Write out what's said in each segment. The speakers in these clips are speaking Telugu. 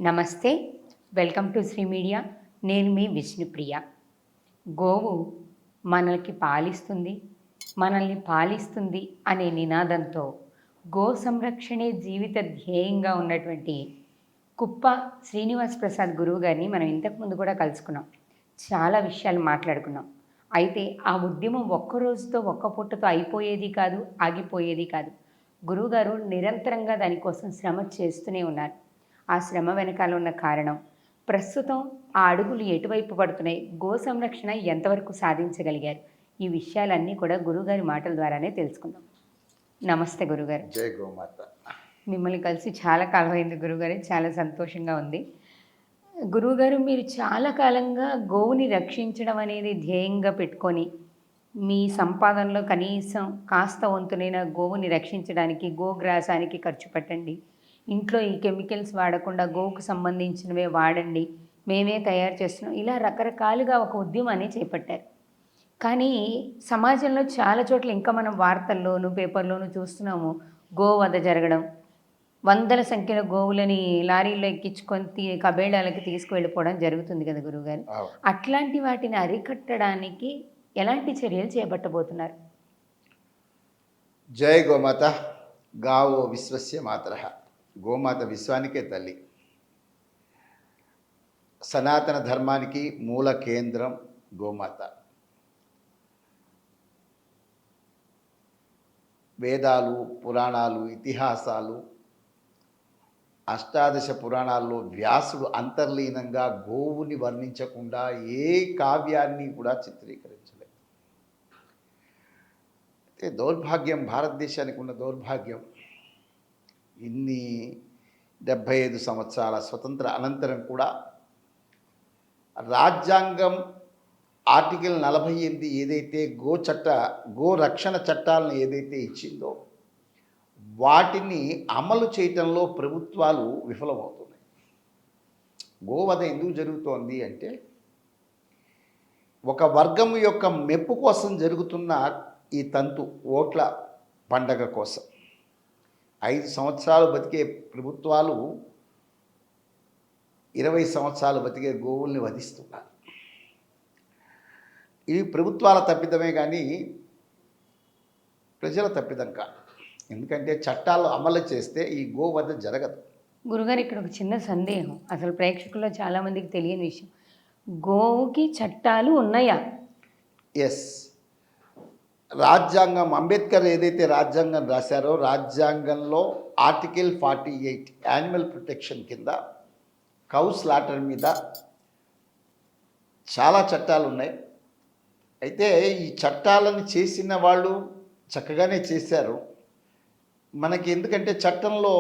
నమస్తే. Welcome to Sri Media. నేను మీ విష్ణుప్రియ. గోవు మనల్ని పాలిస్తుంది అనే నినాదంతో గో సంరక్షణే జీవిత ధ్యేయంగా ఉన్నటువంటి కుప్ప శ్రీనివాస్ ప్రసాద్ గురువు గారిని మనం ఇంతకుముందు కూడా కలుసుకున్నాం. చాలా విషయాలు మాట్లాడుకున్నాం. అయితే ఆ ఉద్యమం ఒక్క రోజుతో ఒక్క పూటతో అయిపోయేది కాదు, ఆగిపోయేది కాదు. గురువుగారు నిరంతరంగా దానికోసం శ్రమ చేస్తూనే ఉన్నారు. ఆ శ్రమ వెనకాల ఉన్న కారణం, ప్రస్తుతం ఆ అడుగులు ఎటువైపు పడుతున్నాయి, గో సంరక్షణ ఎంతవరకు సాధించగలిగారు, ఈ విషయాలన్నీ కూడా గురువుగారి మాటల ద్వారానే తెలుసుకుందాం. నమస్తే గురుగారు. జై గోమాత. మిమ్మల్ని కలిసి చాలా కాలం అయింది గురుగారు, చాలా సంతోషంగా ఉంది. గురువుగారు, మీరు చాలా కాలంగా గోవుని రక్షించడం అనేది ధ్యేయంగా పెట్టుకొని మీ సంపాదనలో కనీసం కాస్త వంతునైన గోవుని రక్షించడానికి గోగ్రాసానికి ఖర్చు పెట్టండి, ఇంట్లో ఈ కెమికల్స్ వాడకుండా గోవుకు సంబంధించినవే వాడండి, మేమే తయారు చేస్తున్నాం, ఇలా రకరకాలుగా ఒక ఉద్యమాన్ని చేపట్టారు. కానీ సమాజంలో చాలా చోట్ల ఇంకా మనం వార్తల్లోనూ పేపర్లోనూ చూస్తున్నాము, గోవధ జరగడం, వందల సంఖ్యలో గోవులని లారీల్లో ఎక్కించుకొని కబేళాలకి తీసుకువెళ్ళిపోవడం జరుగుతుంది కదా గురువుగారు. అట్లాంటి వాటిని అరికట్టడానికి ఎలాంటి చర్యలు చేపట్టబోతున్నారు? జై గోమాత. గావో విశ్వస్య మాతరః. గోమాత విశ్వానికే తల్లి. సనాతన ధర్మానికి మూల కేంద్రం గోమాత. వేదాలు, పురాణాలు, ఇతిహాసాలు, అష్టాదశ పురాణాల్లో వ్యాసుడు అంతర్లీనంగా గోవుని వర్ణించకుండా ఏ కావ్యాన్ని కూడా చిత్రీకరించలేదు. అయితే దౌర్భాగ్యం, భారతదేశానికి ఉన్న దౌర్భాగ్యం, ఇన్ని 75 సంవత్సరాల స్వతంత్ర అనంతరం కూడా రాజ్యాంగం ఆర్టికల్ 48 ఏదైతే గో రక్షణ చట్టాలను ఏదైతే ఇచ్చిందో వాటిని అమలు చేయటంలో ప్రభుత్వాలు విఫలమవుతున్నాయి. గోవధ ఎందుకు జరుగుతోంది అంటే, ఒక వర్గం యొక్క మెప్పు కోసం జరుగుతున్న ఈ తంతు, ఓట్ల పండగ కోసం 5 సంవత్సరాలు బతికే ప్రభుత్వాలు 20 సంవత్సరాలు బతికే గోవుల్ని వధిస్తున్నారు. ఇవి ప్రభుత్వాల తప్పిదమే కానీ ప్రజల తప్పిదం కాదు. ఎందుకంటే చట్టాలు అమలు చేస్తే ఈ గోవధ జరగదు. గురుగారు, ఇక్కడ ఒక చిన్న సందేహం, అసలు ప్రేక్షకుల్లో చాలామందికి తెలియని విషయం, గోవుకి చట్టాలు ఉన్నాయా? ఎస్. రాజ్యాంగం, అంబేద్కర్ ఏదైతే రాజ్యాంగం రాశారో రాజ్యాంగంలో ఆర్టికల్ 48 యానిమల్ ప్రొటెక్షన్ కింద కౌ స్లాటర్ మీద చాలా చట్టాలు ఉన్నాయి. అయితే ఈ చట్టాలను చేసిన వాళ్ళు చక్కగానే చేశారు. మనకి ఎందుకంటే చట్టంలో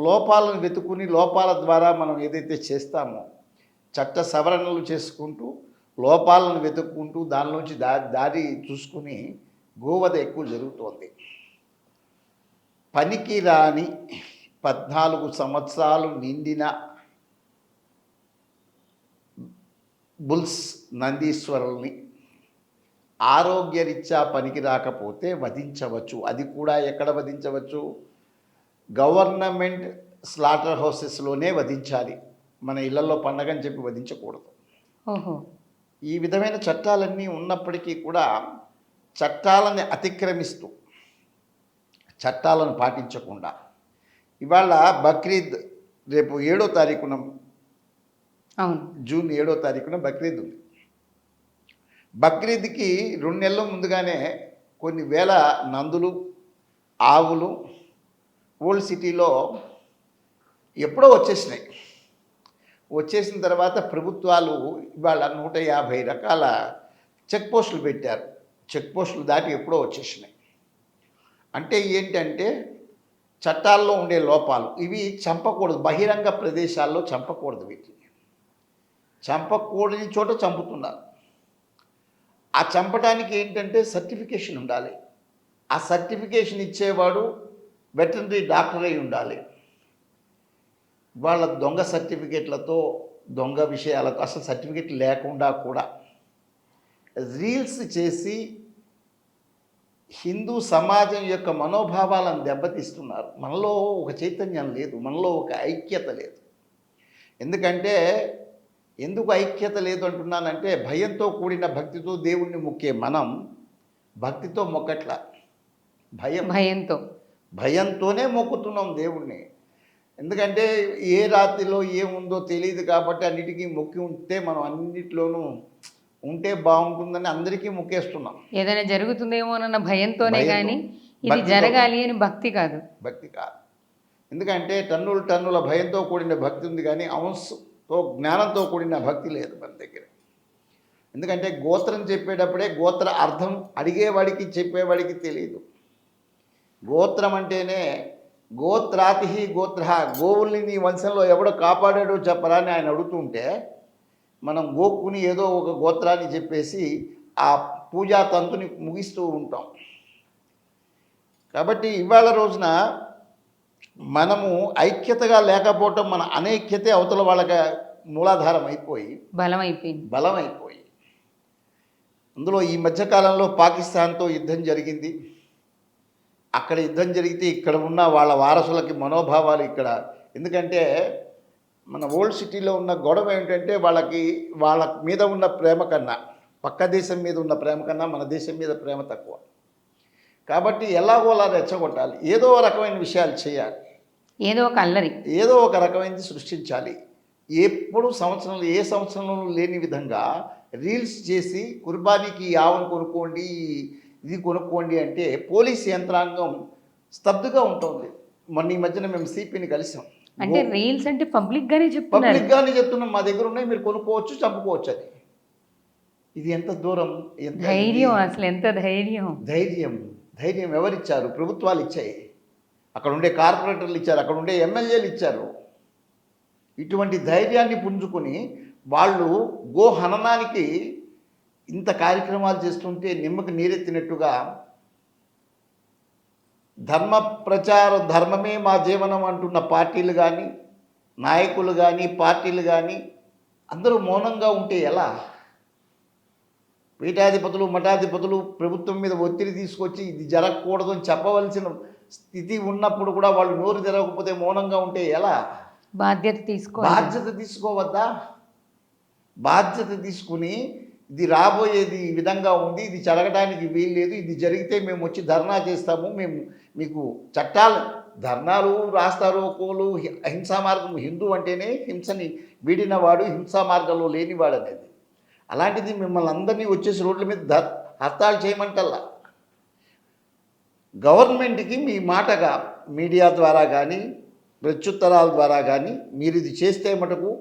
లోపాలను వెతుకుని లోపాల ద్వారా మనం ఏదైతే చేస్తామో, చట్ట సవరణలు చేసుకుంటూ లోపాలను వెతుక్కుంటూ దానిలోంచి దారి చూసుకుని గోవధ ఎక్కువ జరుగుతోంది. పనికి రాని 14 సంవత్సరాలు నిండిన బుల్స్, నందీశ్వరుల్ని ఆరోగ్యరీత్యా పనికి రాకపోతే వధించవచ్చు. అది కూడా ఎక్కడ వధించవచ్చు? Government slaughter హౌసెస్లోనే వధించాలి. మన ఇళ్లలో పండగని చెప్పి వధించకూడదు. ఈ విధమైన చట్టాలన్నీ ఉన్నప్పటికీ కూడా చట్టాలని అతిక్రమిస్తూ, చట్టాలను పాటించకుండా, ఇవాళ బక్రీద్ రేపు 7వ తారీఖున, జూన్ 7వ తారీఖున బక్రీద్ ఉంది. బక్రీద్కి 2 నెలల ముందుగానే కొన్ని వేల నందులు, ఆవులు ఓల్డ్ సిటీలో ఎప్పుడో వచ్చేసినాయి. వచ్చేసిన తర్వాత ప్రభుత్వాలు ఇవాళ 150 రకాల చెక్ పోస్టులు పెట్టారు. చెక్ పోస్టులు దాటి ఎప్పుడో వచ్చేసినాయి. అంటే ఏంటంటే చట్టాల్లో ఉండే లోపాలు. ఇవి చంపకూడదు, బహిరంగ ప్రదేశాల్లో చంపకూడదు. వీటిని చంపకూడని చోట చంపుతున్నారు. ఆ చంపడానికి ఏంటంటే సర్టిఫికేషన్ ఉండాలి. ఆ సర్టిఫికేషన్ ఇచ్చేవాడు వెటర్నరీ డాక్టర్ అయి ఉండాలి. వాళ్ళ దొంగ సర్టిఫికేట్లతో, దొంగ విషయాలతో, అసలు సర్టిఫికేట్ లేకుండా కూడా రీల్స్ చేసి హిందూ సమాజం యొక్క మనోభావాలను దెబ్బతీస్తున్నారు. మనలో ఒక చైతన్యం లేదు, మనలో ఒక ఐక్యత లేదు. ఎందుకంటే ఎందుకు ఐక్యత లేదు అంటున్నానంటే భయంతో కూడిన భక్తితో దేవుణ్ణి మొక్కే మనం భక్తితో మొక్కట్ల భయంతో భయంతోనే మొక్కుతున్నాం దేవుణ్ణి. ఎందుకంటే ఏ రాత్రిలో ఏముందో తెలియదు కాబట్టి అన్నిటికీ మొక్కి ఉంటే మనం అన్నిటిలోనూ ఉంటే బాగుంటుందని అందరికీ మొక్కేస్తున్నాం. ఏదైనా జరుగుతుందేమోనన్న భయంతోనే కానీ ఇది భక్తితో. జరగాలి అని భక్తి కాదు. భక్తి కాదు. ఎందుకంటే టన్నుల భయంతో కూడిన భక్తి ఉంది కానీ అంశతో జ్ఞానంతో కూడిన భక్తి లేదు మన దగ్గర. ఎందుకంటే గోత్రం చెప్పేటప్పుడే గోత్ర అర్థం అడిగేవాడికి చెప్పేవాడికి తెలియదు. గోత్రం అంటేనే గోత్రాతి గోత్ర, గోవుల్ని నీ వంశంలో ఎవడో కాపాడాడో చెప్పరా అని ఆయన అడుగుతుంటే మనం గోక్కుని ఏదో ఒక గోత్రాన్ని చెప్పేసి ఆ పూజా తంతుని ముగిస్తూ ఉంటాం. కాబట్టి ఇవాళ రోజున మనము ఐక్యతగా లేకపోవటం మన అనైక్యతే అవతల వాళ్ళకి మూలాధారం అయిపోయి బలమైపోయి అందులో ఈ మధ్యకాలంలో పాకిస్తాన్తో యుద్ధం జరిగింది. అక్కడ యుద్ధం జరిగితే ఇక్కడ ఉన్న వాళ్ళ వారసులకి మనోభావాలు ఇక్కడ, ఎందుకంటే మన ఓల్డ్ సిటీలో ఉన్న గొడవ ఏంటంటే వాళ్ళ మీద ఉన్న ప్రేమ కన్నా పక్క దేశం మీద ఉన్న ప్రేమ కన్నా మన దేశం మీద ప్రేమ తక్కువ. కాబట్టి ఎలాగోలా రెచ్చగొట్టాలి, ఏదో రకమైన విషయాలు చేయాలి, ఏదో ఒక అల్లరి, ఏదో ఒక రకమైనది సృష్టించాలి. ఎప్పుడు ఏ సంవత్సరంలో లేని విధంగా రీల్స్ చేసి కుర్బానీకి ఆవును కొనుక్కోండి, ఇది కొనుక్కోండి అంటే పోలీస్ యంత్రాంగం స్తబ్దుగా ఉంటుంది. మొన్న ఈ మధ్యన మేము సిపిని కలిసాం. అంటే రీల్స్ అంటే పబ్లిక్గానే చెప్తున్నాం, మా దగ్గర ఉన్నాయి, మీరు కొనుక్కోవచ్చు, చంపుకోవచ్చు అని. ఇది ఎంత దూరం, ధైర్యం, అసలు ఎంత ధైర్యం ఎవరిచ్చారు? ప్రభుత్వాలు ఇచ్చాయి, అక్కడ ఉండే కార్పొరేటర్లు ఇచ్చారు, అక్కడ ఉండే ఎమ్మెల్యేలు ఇచ్చారు. ఇటువంటి ధైర్యాన్ని పుంజుకొని వాళ్ళు గో హననానికి ఇంత కార్యక్రమాలు చేస్తుంటే నిమ్మకి నీరెత్తినట్టుగా ధర్మమే మా జీవనం అంటున్న పార్టీలు కానీ నాయకులు కానీ పార్టీలు కానీ అందరూ మౌనంగా ఉంటే ఎలా? పీఠాధిపతులు మఠాధిపతులు ప్రభుత్వం మీద ఒత్తిడి తీసుకొచ్చి ఇది జరగకూడదు అని చెప్పవలసిన స్థితి ఉన్నప్పుడు కూడా వాళ్ళు నోరు తెరవకపోతే మౌనంగా ఉంటే ఎలా? బాధ్యత తీసుకోవద్దా? బాధ్యత తీసుకుని ఇది రాబోయేది ఈ విధంగా ఉంది, ఇది జరగడానికి వీల్లేదు, ఇది జరిగితే మేము వచ్చి ధర్నా చేస్తాము, మేము మీకు ధర్నాలు రాస్తారోకోలు, హింసా మార్గం, హిందూ అంటేనే హింసని వీడినవాడు, హింసా మార్గంలో లేనివాడు అనేది. అలాంటిది మిమ్మల్ని అందరినీ వచ్చేసి రోడ్ల మీద హర్తాలు చేయమంటల్లా. గవర్నమెంట్కి మీ మాటగా మీడియా ద్వారా కానీ ప్రత్యుత్తరాల ద్వారా కానీ మీరు ఇది చేస్తే మటుకు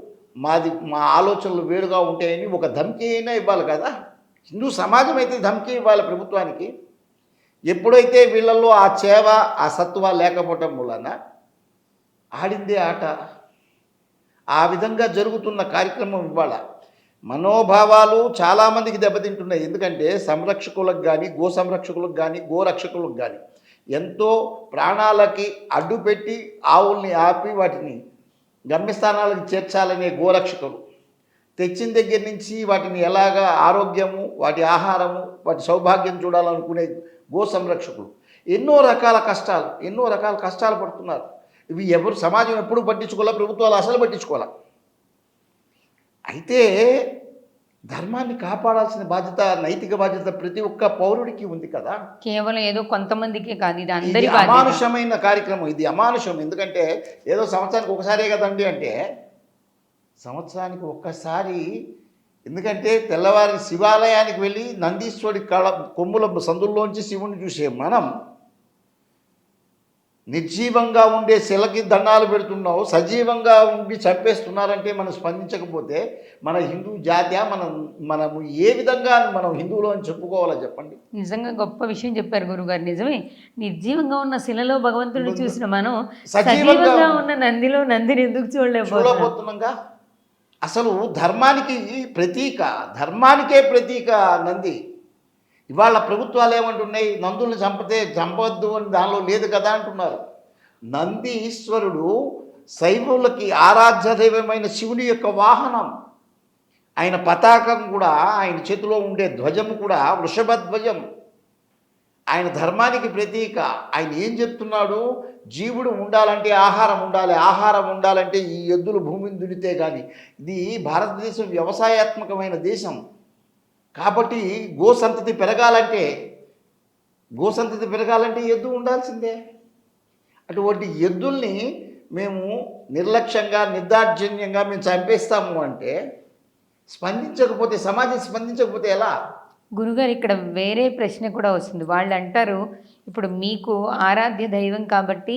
మా ఆలోచనలు వేరుగా ఉంటాయని ఒక ధమ్కీ అయినా ఇవ్వాలి కదా. హిందూ సమాజం అయితే ధమ్కీ ఇవ్వాలి ప్రభుత్వానికి. ఎప్పుడైతే వీళ్ళల్లో ఆ చేవ ఆ సత్వ లేకపోవటం వలన ఆడిందే ఆట. ఆ విధంగా జరుగుతున్న కార్యక్రమం ఇవాళ మనోభావాలు చాలామందికి దెబ్బతింటున్నాయి. ఎందుకంటే సంరక్షకులకు కానీ గో సంరక్షకులకు కానీ గోరక్షకులకు కానీ ఎంతో ప్రాణాలకి అడ్డుపెట్టి ఆవుల్ని ఆపి వాటిని గమ్యస్థానాలకు చేర్చాలనే గోరక్షకులు, తెచ్చిన దగ్గర నుంచి వాటిని ఎలాగా ఆరోగ్యము, వాటి ఆహారము, వాటి సౌభాగ్యం చూడాలనుకునే గో సంరక్షకులు ఎన్నో రకాల కష్టాలు పడుతున్నారు. ఇవి సమాజం ఎప్పుడు పట్టించుకోవాలా, ప్రభుత్వాలు అసలు పట్టించుకోవాలా. అయితే ధర్మాన్ని కాపాడాల్సిన బాధ్యత, నైతిక బాధ్యత ప్రతి ఒక్క పౌరుడికి ఉంది కదా. కేవలం ఏదో కొంతమందికే కాదు, ఇది అందరి అందరి అమానుషమైన కార్యక్రమం. ఇది అమానుషం. ఎందుకంటే ఏదో సంవత్సరానికి ఒకసారే కదండి అంటే సంవత్సరానికి ఒక్కసారి. ఎందుకంటే తెల్లవారి శివాలయానికి వెళ్ళి నందీశ్వరుడి కొమ్ముల సందుల్లోంచి శివుని చూసే మనం నిర్జీవంగా ఉండే శిలకి దండాలు పెడుతున్నావు, సజీవంగా ఉండి చంపేస్తున్నారంటే మనం స్పందించకపోతే మన హిందూ జాత్యా మనము ఏ విధంగా మనం హిందువులు అని చెప్పుకోవాలో చెప్పండి. నిజంగా గొప్ప విషయం చెప్పారు గురుగారు. నిజమే, నిర్జీవంగా ఉన్న శిలలో భగవంతుడిని చూసిన మనం సజీవంగా ఉన్న నందిని ఎందుకు చూడలేకపోతున్నాంగా. అసలు ధర్మానికే ప్రతీక నంది. ఇవాళ ప్రభుత్వాలు ఏమంటున్నాయి? నందుల్ని చంపవద్దు అని దానిలో లేదు కదా అంటున్నారు. నంది ఈశ్వరుడు శైవులకి ఆరాధ్య దైవమైన శివుని యొక్క వాహనం. ఆయన పతాకం కూడా, ఆయన చేతిలో ఉండే ధ్వజము కూడా వృషభ ధ్వజం. ఆయన ధర్మానికి ప్రతీక. ఆయన ఏం చెప్తున్నాడు? జీవుడు ఉండాలంటే ఆహారం ఉండాలి, ఆహారం ఉండాలంటే ఈ ఎద్దులు భూమిని దున్నితే కానీ. ఇది భారతదేశం వ్యవసాయాత్మకమైన దేశం కాబట్టి గోసంతతి పెరగాలంటే ఎద్దు ఉండాల్సిందే. అటువంటి ఎద్దుల్ని మేము నిర్లక్ష్యంగా నిర్దాక్షిణ్యంగా మేము చంపేస్తాము అంటే సమాజం స్పందించకపోతే ఎలా? గురుగారు ఇక్కడ వేరే ప్రశ్న కూడా వస్తుంది. వాళ్ళు అంటారు, ఇప్పుడు మీకు ఆరాధ్య దైవం కాబట్టి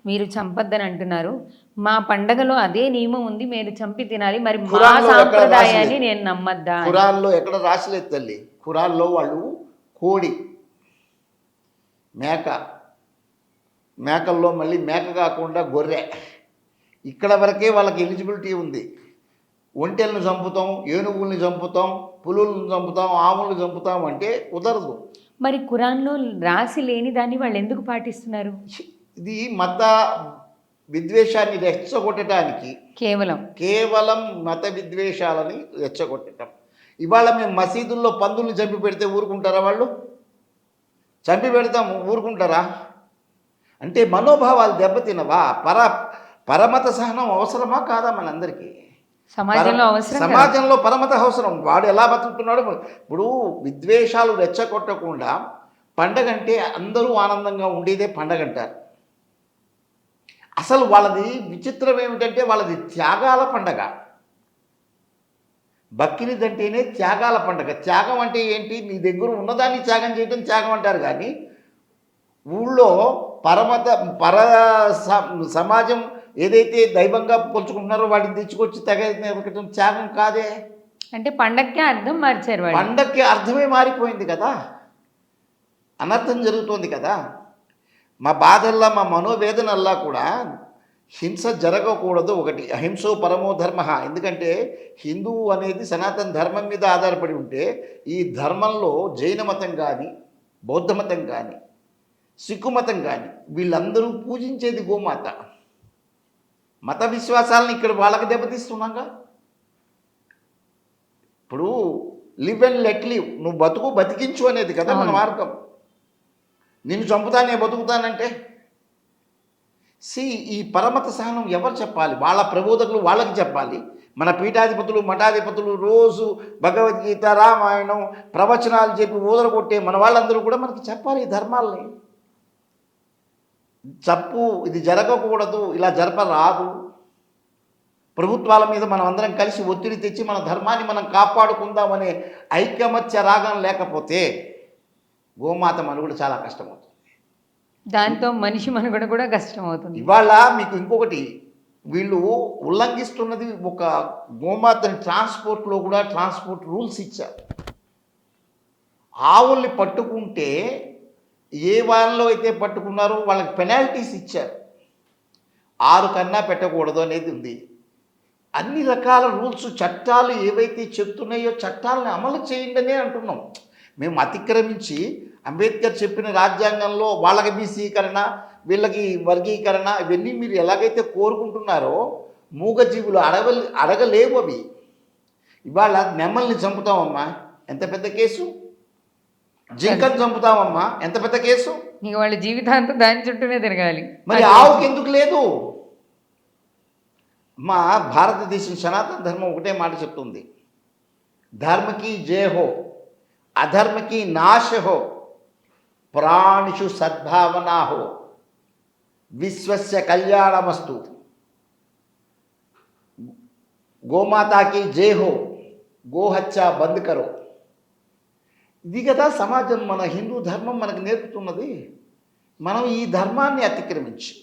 మీరు చంపద్దని అంటున్నారు, మా పండగలో అదే నియమం ఉంది, మీరు చంపి తినాలి, మరి మా ఖురాన్లో ఎక్కడ సాంప్రదాయాన్ని రాసిలేదు? నేను నమ్మద్దా అని. ఖురాన్లో ఎక్కడ రాసలేదు తల్లి. ఖురాన్లో వాళ్ళు కోడి, మేకల్లో మళ్ళీ మేక కాకుండా గొర్రె, ఇక్కడ వరకే వాళ్ళకి ఎలిజిబిలిటీ ఉంది. ఒంటెలను చంపుతాం, ఏనుగుల్ని చంపుతాం, పులులను చంపుతాం, ఆవులను చంపుతాం అంటే కుదరదు. మరి ఖురాన్లో రాసి లేని దాన్ని వాళ్ళు ఎందుకు పాటిస్తున్నారు? ఇది మత విద్వేషాన్ని రెచ్చగొట్టడానికి, కేవలం మత విద్వేషాలని రెచ్చగొట్టడం. ఇవాళ మేము మసీదుల్లో పందుల్ని చంపి పెడితే ఊరుకుంటారా? వాళ్ళు చంపి పెడతాము, ఊరుకుంటారా? అంటే మనోభావాలు దెబ్బతినవా? పరమత సహనం అవసరమా కాదా మనందరికీ? సమాజంలో పరమత అవసరం. వాడు ఎలా బతుకుతున్నాడు? ఇప్పుడు విద్వేషాలు రెచ్చగొట్టకుండా పండగ అంటే అందరూ ఆనందంగా ఉండేదే పండగ అంటారు. అసలు వాళ్ళది విచిత్రం ఏమిటంటే వాళ్ళది త్యాగాల పండగ. బక్రీద్ అంటేనే త్యాగాల పండగ. త్యాగం అంటే ఏంటి? నీ దగ్గర ఉన్నదాన్ని త్యాగం చేయడం త్యాగం అంటారు. కానీ ఊళ్ళో సమాజం ఏదైతే దైవంగా కొలుచుకుంటున్నారో వాటిని తెచ్చుకొచ్చి తెగటం త్యాగం కాదే. అంటే పండగకే అర్థం మార్చారు. పండగకి అర్థమే మారిపోయింది కదా, అనర్థం జరుగుతోంది కదా. మా బాధల్లా, మా మనోవేదనల్లా కూడా హింస జరగకూడదు. ఒకటి, అహింసో పరమో ధర్మ. ఎందుకంటే హిందువు అనేది సనాతన ధర్మం మీద ఆధారపడి ఉంటే, ఈ ధర్మంలో జైన మతం కానీ, బౌద్ధ మతం కానీ, సిక్కు మతం కానీ వీళ్ళందరూ పూజించేది గోమాత. మత విశ్వాసాలను ఇక్కడ వాళ్ళకి దెబ్బతీస్తున్నాగా. ఇప్పుడు లివ్ అండ్ లెట్ లివ్, నువ్వు బతికించు అనేది కదా మన మార్గం. నిన్ను చంపుతానే బతుకుతానంటే ఈ పరమత సహనం ఎవరు చెప్పాలి? వాళ్ళ ప్రబోధకులు వాళ్ళకి చెప్పాలి. మన పీఠాధిపతులు, మఠాధిపతులు రోజు భగవద్గీత, రామాయణం ప్రవచనాలు చెప్పి ఊదరగొట్టే మన వాళ్ళందరూ కూడా మనకి చెప్పాలి ఈ ధర్మాలని. ఇది జరగకూడదు, ఇలా జరపరాదు. ప్రభుత్వాల మీద మనం అందరం కలిసి ఒత్తిడి తెచ్చి మన ధర్మాన్ని మనం కాపాడుకుందామనే ఐకమత్య రాగం లేకపోతే గోమాత మనుగడ చాలా కష్టమవుతుంది. దాంతో మనిషి మనుగడ కూడా కష్టమవుతుంది. ఇవాళ మీకు ఇంకొకటి, వీళ్ళు ఉల్లంఘిస్తున్నది ఒక గోమాతని ట్రాన్స్పోర్ట్లో కూడా ట్రాన్స్పోర్ట్ రూల్స్ ఇచ్చారు. ఆవుల్ని పట్టుకుంటే ఏ వాళ్ళలో అయితే పట్టుకున్నారో వాళ్ళకి పెనాల్టీస్ ఇచ్చారు. 6 కన్నా పెట్టకూడదు అనేది ఉంది. అన్ని రకాల రూల్స్, చట్టాలు ఏవైతే చెప్తున్నాయో చట్టాలను అమలు చేయండి అంటున్నాం. మేము అతిక్రమించి అంబేద్కర్ చెప్పిన రాజ్యాంగంలో వాళ్ళకి బీసీకరణ, వీళ్ళకి వర్గీకరణ, ఇవన్నీ మీరు ఎలాగైతే కోరుకుంటున్నారో మూగజీవులు అడగలేవు అవి. ఇవాళ నెమ్మల్ని చంపుతామమ్మా, ఎంత పెద్ద కేసు. జింకను చంపుతామమ్మా, ఎంత పెద్ద కేసు. ఇక వాళ్ళ జీవితాంతం దాని చుట్టూనే తిరగాలి. మరి ఆవుకి ఎందుకు లేదు? మా భారతదేశం సనాతన ధర్మం ఒకటే మాట చెప్తుంది, ధర్మకి జయ హో, అధర్మకి నాశ హో, ప్రాణిషు సద్భావనా హో, విశ్వస్య కళ్యాణమస్తు, గోమాతాకి జయ హో, గోహత్య బంద్ కరో. ఇది కదా సమాజం, మన హిందూ ధర్మం మనకు నేర్పుతున్నది. మనం ఈ ధర్మాన్ని అతిక్రమించి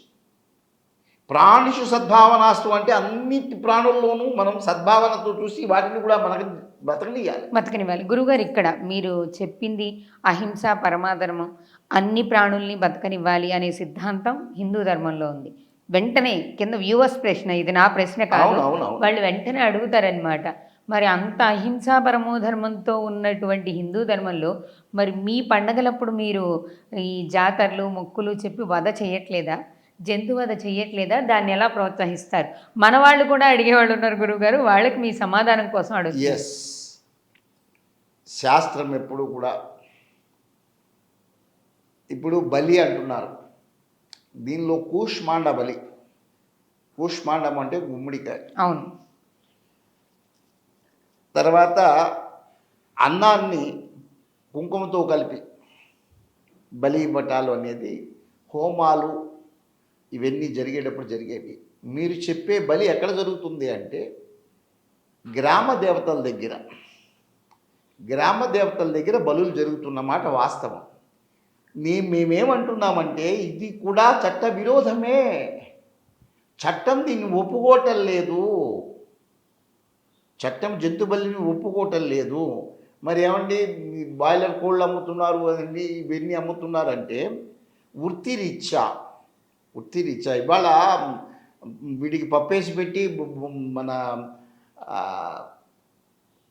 ప్రాణిషు సద్భావనాస్తు అంటే అన్నిటి ప్రాణుల్లోనూ మనం సద్భావనతో చూసి వాటిని కూడా మనకు బతకనివ్వాలి. గురుగారు, ఇక్కడ మీరు చెప్పింది అహింస పరమాధర్మం, అన్ని ప్రాణుల్ని బతకనివ్వాలి అనే సిద్ధాంతం హిందూ ధర్మంలో ఉంది. వెంటనే కింద వ్యూవర్స్ ప్రశ్న, ఇది నా ప్రశ్న కాదు, వాళ్ళు వెంటనే అడుగుతారనమాట, మరి అంత అహింసా పరమోధర్మంతో ఉన్నటువంటి హిందూ ధర్మంలో మరి మీ పండగలప్పుడు మీరు ఈ జాతరలు మొక్కులు చెప్పి వధ చేయట్లేదా, జంతువధ చేయట్లేదా, దాన్ని ఎలా ప్రోత్సహిస్తారు? మన వాళ్ళు కూడా అడిగేవాళ్ళు ఉన్నారు గురువుగారు, వాళ్ళకి మీ సమాధానం కోసం అడుగుతారు. శాస్త్రం ఎప్పుడు కూడా ఇప్పుడు బలి అంటున్నారు, దీనిలో కూష్మాండ బలి. కూష్మాండం అంటే గుమ్మడికాయ. అవును. తర్వాత అన్నాన్ని కుంకుమతో కలిపి బలి ఇవ్వటాలు అనేది హోమాలు ఇవన్నీ జరిగేటప్పుడు జరిగేవి. మీరు చెప్పే బలి ఎక్కడ జరుగుతుంది అంటే గ్రామ దేవతల దగ్గర. గ్రామ దేవతల దగ్గర బలులు జరుగుతున్నమాట వాస్తవం. మేమేమంటున్నామంటే ఇది కూడా చట్ట విరోధమే. చట్టం దీన్ని ఒప్పుకోవటం లేదు. చట్టం జంతు బలిని ఒప్పుకోవటం లేదు. మరి ఏమండి బాయిలర్ కోళ్ళు అమ్ముతున్నారు అదండి ఇవన్నీ అమ్ముతున్నారంటే వృత్తిరీత్యా ఇవాళ వీడికి పప్పేసి పెట్టి మన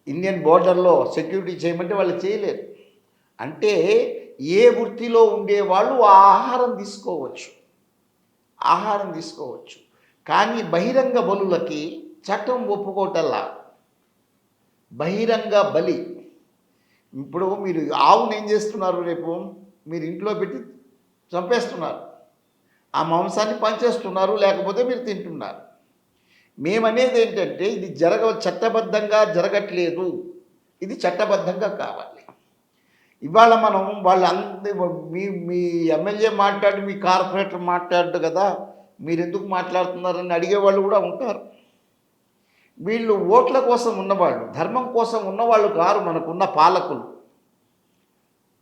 ఇండియన్ బోర్డర్లో సెక్యూరిటీ చేయమంటే వాళ్ళు చేయలేరు. అంటే ఏ వృత్తిలో ఉండేవాళ్ళు ఆహారం తీసుకోవచ్చు. కానీ బహిరంగ బలులకి చట్టం ఒప్పుకోవటల్లా. బహిరంగ బలి ఇప్పుడు మీరు ఆవును ఏం చేస్తున్నారు, రేపు మీరు ఇంట్లో పెట్టి చంపేస్తున్నారు, ఆ మాంసాన్ని పంచేస్తున్నారు, లేకపోతే మీరు తింటున్నారు. మేమనేది ఏంటంటే ఇది చట్టబద్ధంగా జరగట్లేదు, ఇది చట్టబద్ధంగా కావాలి. ఇవాళ మనం మీ ఎమ్మెల్యే మాట్లాడి మీ కార్పొరేటర్ మాట్లాడు కదా, మీరు ఎందుకు మాట్లాడుతున్నారని అడిగేవాళ్ళు కూడా ఉంటారు. వీళ్ళు ఓట్ల కోసం ఉన్నవాళ్ళు, ధర్మం కోసం ఉన్నవాళ్ళు కారు. మనకున్న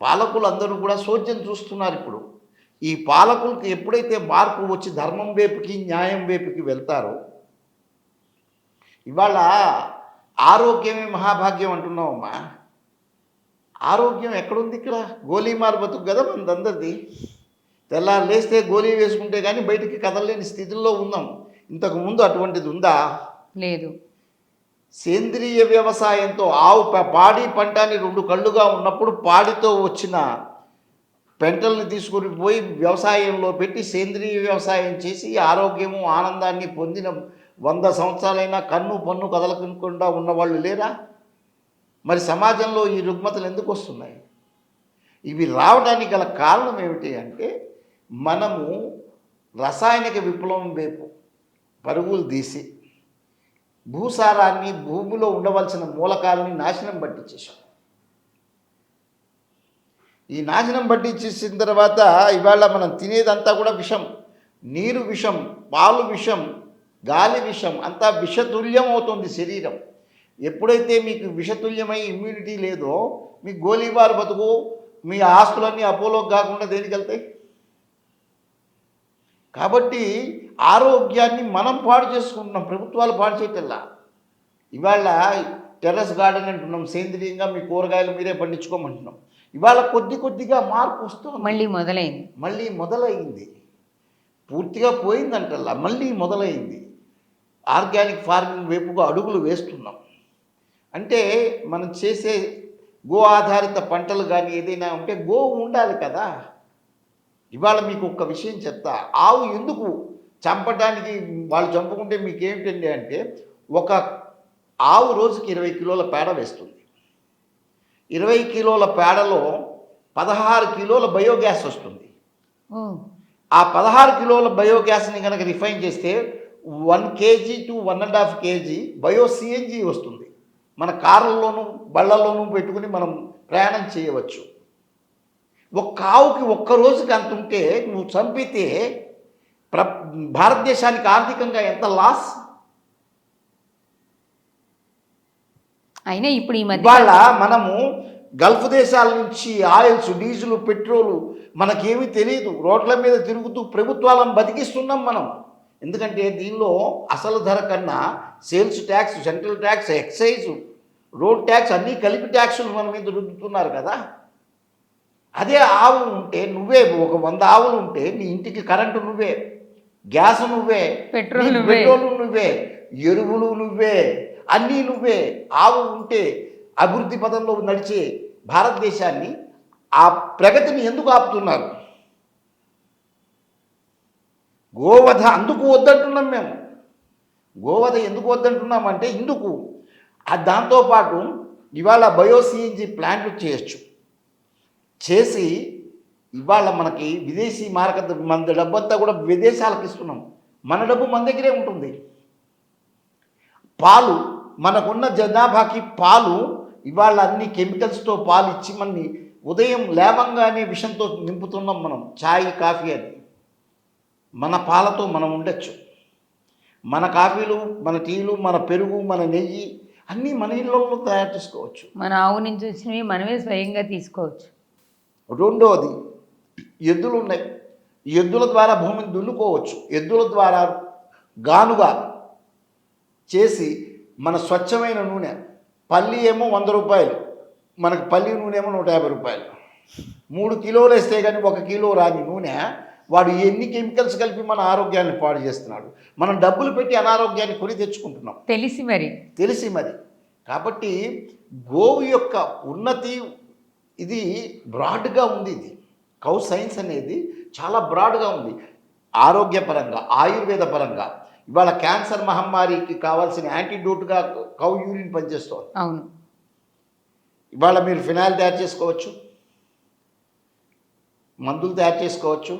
పాలకులు అందరూ కూడా సోద్యం చూస్తున్నారు. ఇప్పుడు ఈ పాలకులకు ఎప్పుడైతే మార్పు వచ్చి ధర్మం వైపుకి న్యాయం వైపుకి వెళ్తారో, ఇవాళ ఆరోగ్యమే మహాభాగ్యం అంటున్నామమ్మా. ఆరోగ్యం ఎక్కడుంది ఇక్కడ? గోలీమార్ బతుకు కదా మనదందరిది. తెల్లారు లేస్తే గోళీ వేసుకుంటే కానీ బయటికి కదలలేని స్థితిలో ఉన్నాం. ఇంతకుముందు అటువంటిది ఉందా? లేదు. సేంద్రియ వ్యవసాయంతో ఆవు పాడి పంట అని 2 కళ్ళుగా ఉన్నప్పుడు పాడితో వచ్చిన పెంటల్ని తీసుకొని పోయి వ్యవసాయంలో పెట్టి సేంద్రియ వ్యవసాయం చేసి ఆరోగ్యము ఆనందాన్ని పొందిన 100 సంవత్సరాలైనా కన్ను పన్ను కదలకుండా ఉన్నవాళ్ళు లేరా? మరి సమాజంలో ఈ రుగ్మతలు ఎందుకు వస్తున్నాయి? ఇవి రావడానికి గల కారణం ఏమిటి అంటే మనము రసాయనిక విప్లవం వైపు పరుగులు తీసి భూసారాన్ని, భూమిలో ఉండవలసిన మూలకాలని నాశనం పట్టించేసాం. ఈ నాశనం పట్టించేసిన తర్వాత ఇవాళ మనం తినేదంతా కూడా విషం. నీరు విషం, పాలు విషం, గాలి విషం, అంతా విషతుల్యం అవుతుంది శరీరం. ఎప్పుడైతే మీకు విషతుల్యమై ఇమ్యూనిటీ లేదో మీ గోలీబార్ బతుకు, మీ ఆస్తులన్నీ అపోలోకి కాకుండా దేనికి వెళ్తాయి? కాబట్టి ఆరోగ్యాన్ని మనం పాడు చేసుకుంటున్నాం, ప్రభుత్వాలు పాడు చేయటల్లా. ఇవాళ టెర్రస్ గార్డెన్ అంటున్నాం, సేంద్రియంగా మీ కూరగాయలు మీరే పండించుకోమంటున్నాం. ఇవాళ కొద్దిగా మార్పు వస్తుంది. మళ్ళీ మొదలైంది. పూర్తిగా పోయిందంటల్లా, మళ్ళీ మొదలైంది. ఆర్గానిక్ ఫార్మింగ్ వైపుగా అడుగులు వేస్తున్నాం. అంటే మనం చేసే గో ఆధారిత పంటలు కానీ ఏదైనా ఉంటే గోవు ఉండాలి కదా. ఇవాళ మీకు ఒక్క విషయం చెప్తా. ఆవు ఎందుకు చంపడానికి వాళ్ళు చంపుకుంటే మీకేమిటండి అంటే, ఒక ఆవు రోజుకి 20 కిలోల పేడ వేస్తుంది. 20 కిలోల పేడలో 16 కిలోల బయోగ్యాస్ వస్తుంది. ఆ 16 కిలోల బయోగ్యాస్ని కనుక రిఫైన్ చేస్తే 1 kg to 1.5 kg bio CNG వస్తుంది. మన కార్లలోనూ బళ్ళల్లోనూ పెట్టుకుని మనం ప్రయాణం చేయవచ్చు. ఒక్క ఆవుకి ఒక్క రోజుకి అంత ఉంటే నువ్వు చంపితే భారతదేశానికి ఆర్థికంగా ఎంత లాస్? అయినా ఇప్పుడు ఈ మధ్య ఇవాళ మనము గల్ఫ్ దేశాల నుంచి ఆయిల్స్, డీజిల్, పెట్రోలు మనకేమీ తెలియదు, రోడ్ల మీద తిరుగుతూ ప్రభుత్వాలను బతికిస్తున్నాం మనం. ఎందుకంటే దీనిలో అసలు ధర కన్నా sales tax, central tax, excise, road tax అన్నీ కలిపి ట్యాక్సులు మన మీద రుద్దుతున్నారు కదా. అదే ఆవు ఉంటే నువ్వే, ఒక 100 ఆవులు ఉంటే నీ ఇంటికి కరెంటు నువ్వే, గ్యాస్ నువ్వే, పెట్రోల్ నువ్వే, ఎరువులు నువ్వే, అన్నీ నువ్వే. ఆవు ఉంటే అభివృద్ధి పదంలో నడిచే భారతదేశాన్ని, ఆ ప్రగతిని ఎందుకు ఆపుతున్నారు? గోవధ అందుకు వద్దంటున్నాం మేము. గోవధ ఎందుకు వద్దంటున్నామంటే ఇందుకు దాంతోపాటు ఇవాళ బయో సిఎన్జి ప్లాంట్లు చేసి ఇవాళ మనకి విదేశీ మారక మన డబ్బంతా కూడా విదేశాలకు ఇస్తున్నాం, మన డబ్బు మన దగ్గరే ఉంటుంది. పాలు, మనకున్న జనాభాకి పాలు ఇవాళ అన్ని కెమికల్స్తో పాలు ఇచ్చి మనని ఉదయం లేవంగానే విషంతో నింపుతున్నాం మనం. ఛాయ్ కాఫీ అని మన పాలతో మనం ఉండొచ్చు. మన కాఫీలు, మన టీలు, మన పెరుగు, మన నెయ్యి అన్నీ మన ఇళ్ళల్లో తయారు చేసుకోవచ్చు. మన ఆవు నుంచి వచ్చినవి మనమే స్వయంగా తీసుకోవచ్చు. రెండవది, ఎద్దులు ఉన్నాయి. ఎద్దుల ద్వారా భూమిని దున్నుకోవచ్చు. ఎద్దుల ద్వారా గానుగా చేసి మన స్వచ్ఛమైన నూనె, పల్లి ఏమో 100 రూపాయలు, మనకు పల్లి నూనె ఏమో 150 రూపాయలు. 3 కిలోలు వేస్తే కానీ 1 కిలో రాని నూనె వాడు ఎన్ని కెమికల్స్ కలిపి మన ఆరోగ్యాన్ని పాడు చేస్తున్నాడు. మనం డబ్బులు పెట్టి అనారోగ్యాన్ని కొని తెచ్చుకుంటున్నాం తెలిసి మరి. కాబట్టి గోవు యొక్క ఉన్నతి ఇది బ్రాడ్గా ఉంది. ఇది కౌ సైన్స్ అనేది చాలా బ్రాడ్గా ఉంది. ఆరోగ్యపరంగా, ఆయుర్వేద పరంగా ఇవాళ క్యాన్సర్ మహమ్మారికి కావాల్సిన యాంటీడోట్గా కౌ యూరిన్ పనిచేస్తుంది. అవును. ఇవాళ మీరు ఫినాయిల్ తయారు చేసుకోవచ్చు, మందులు తయారు చేసుకోవచ్చు,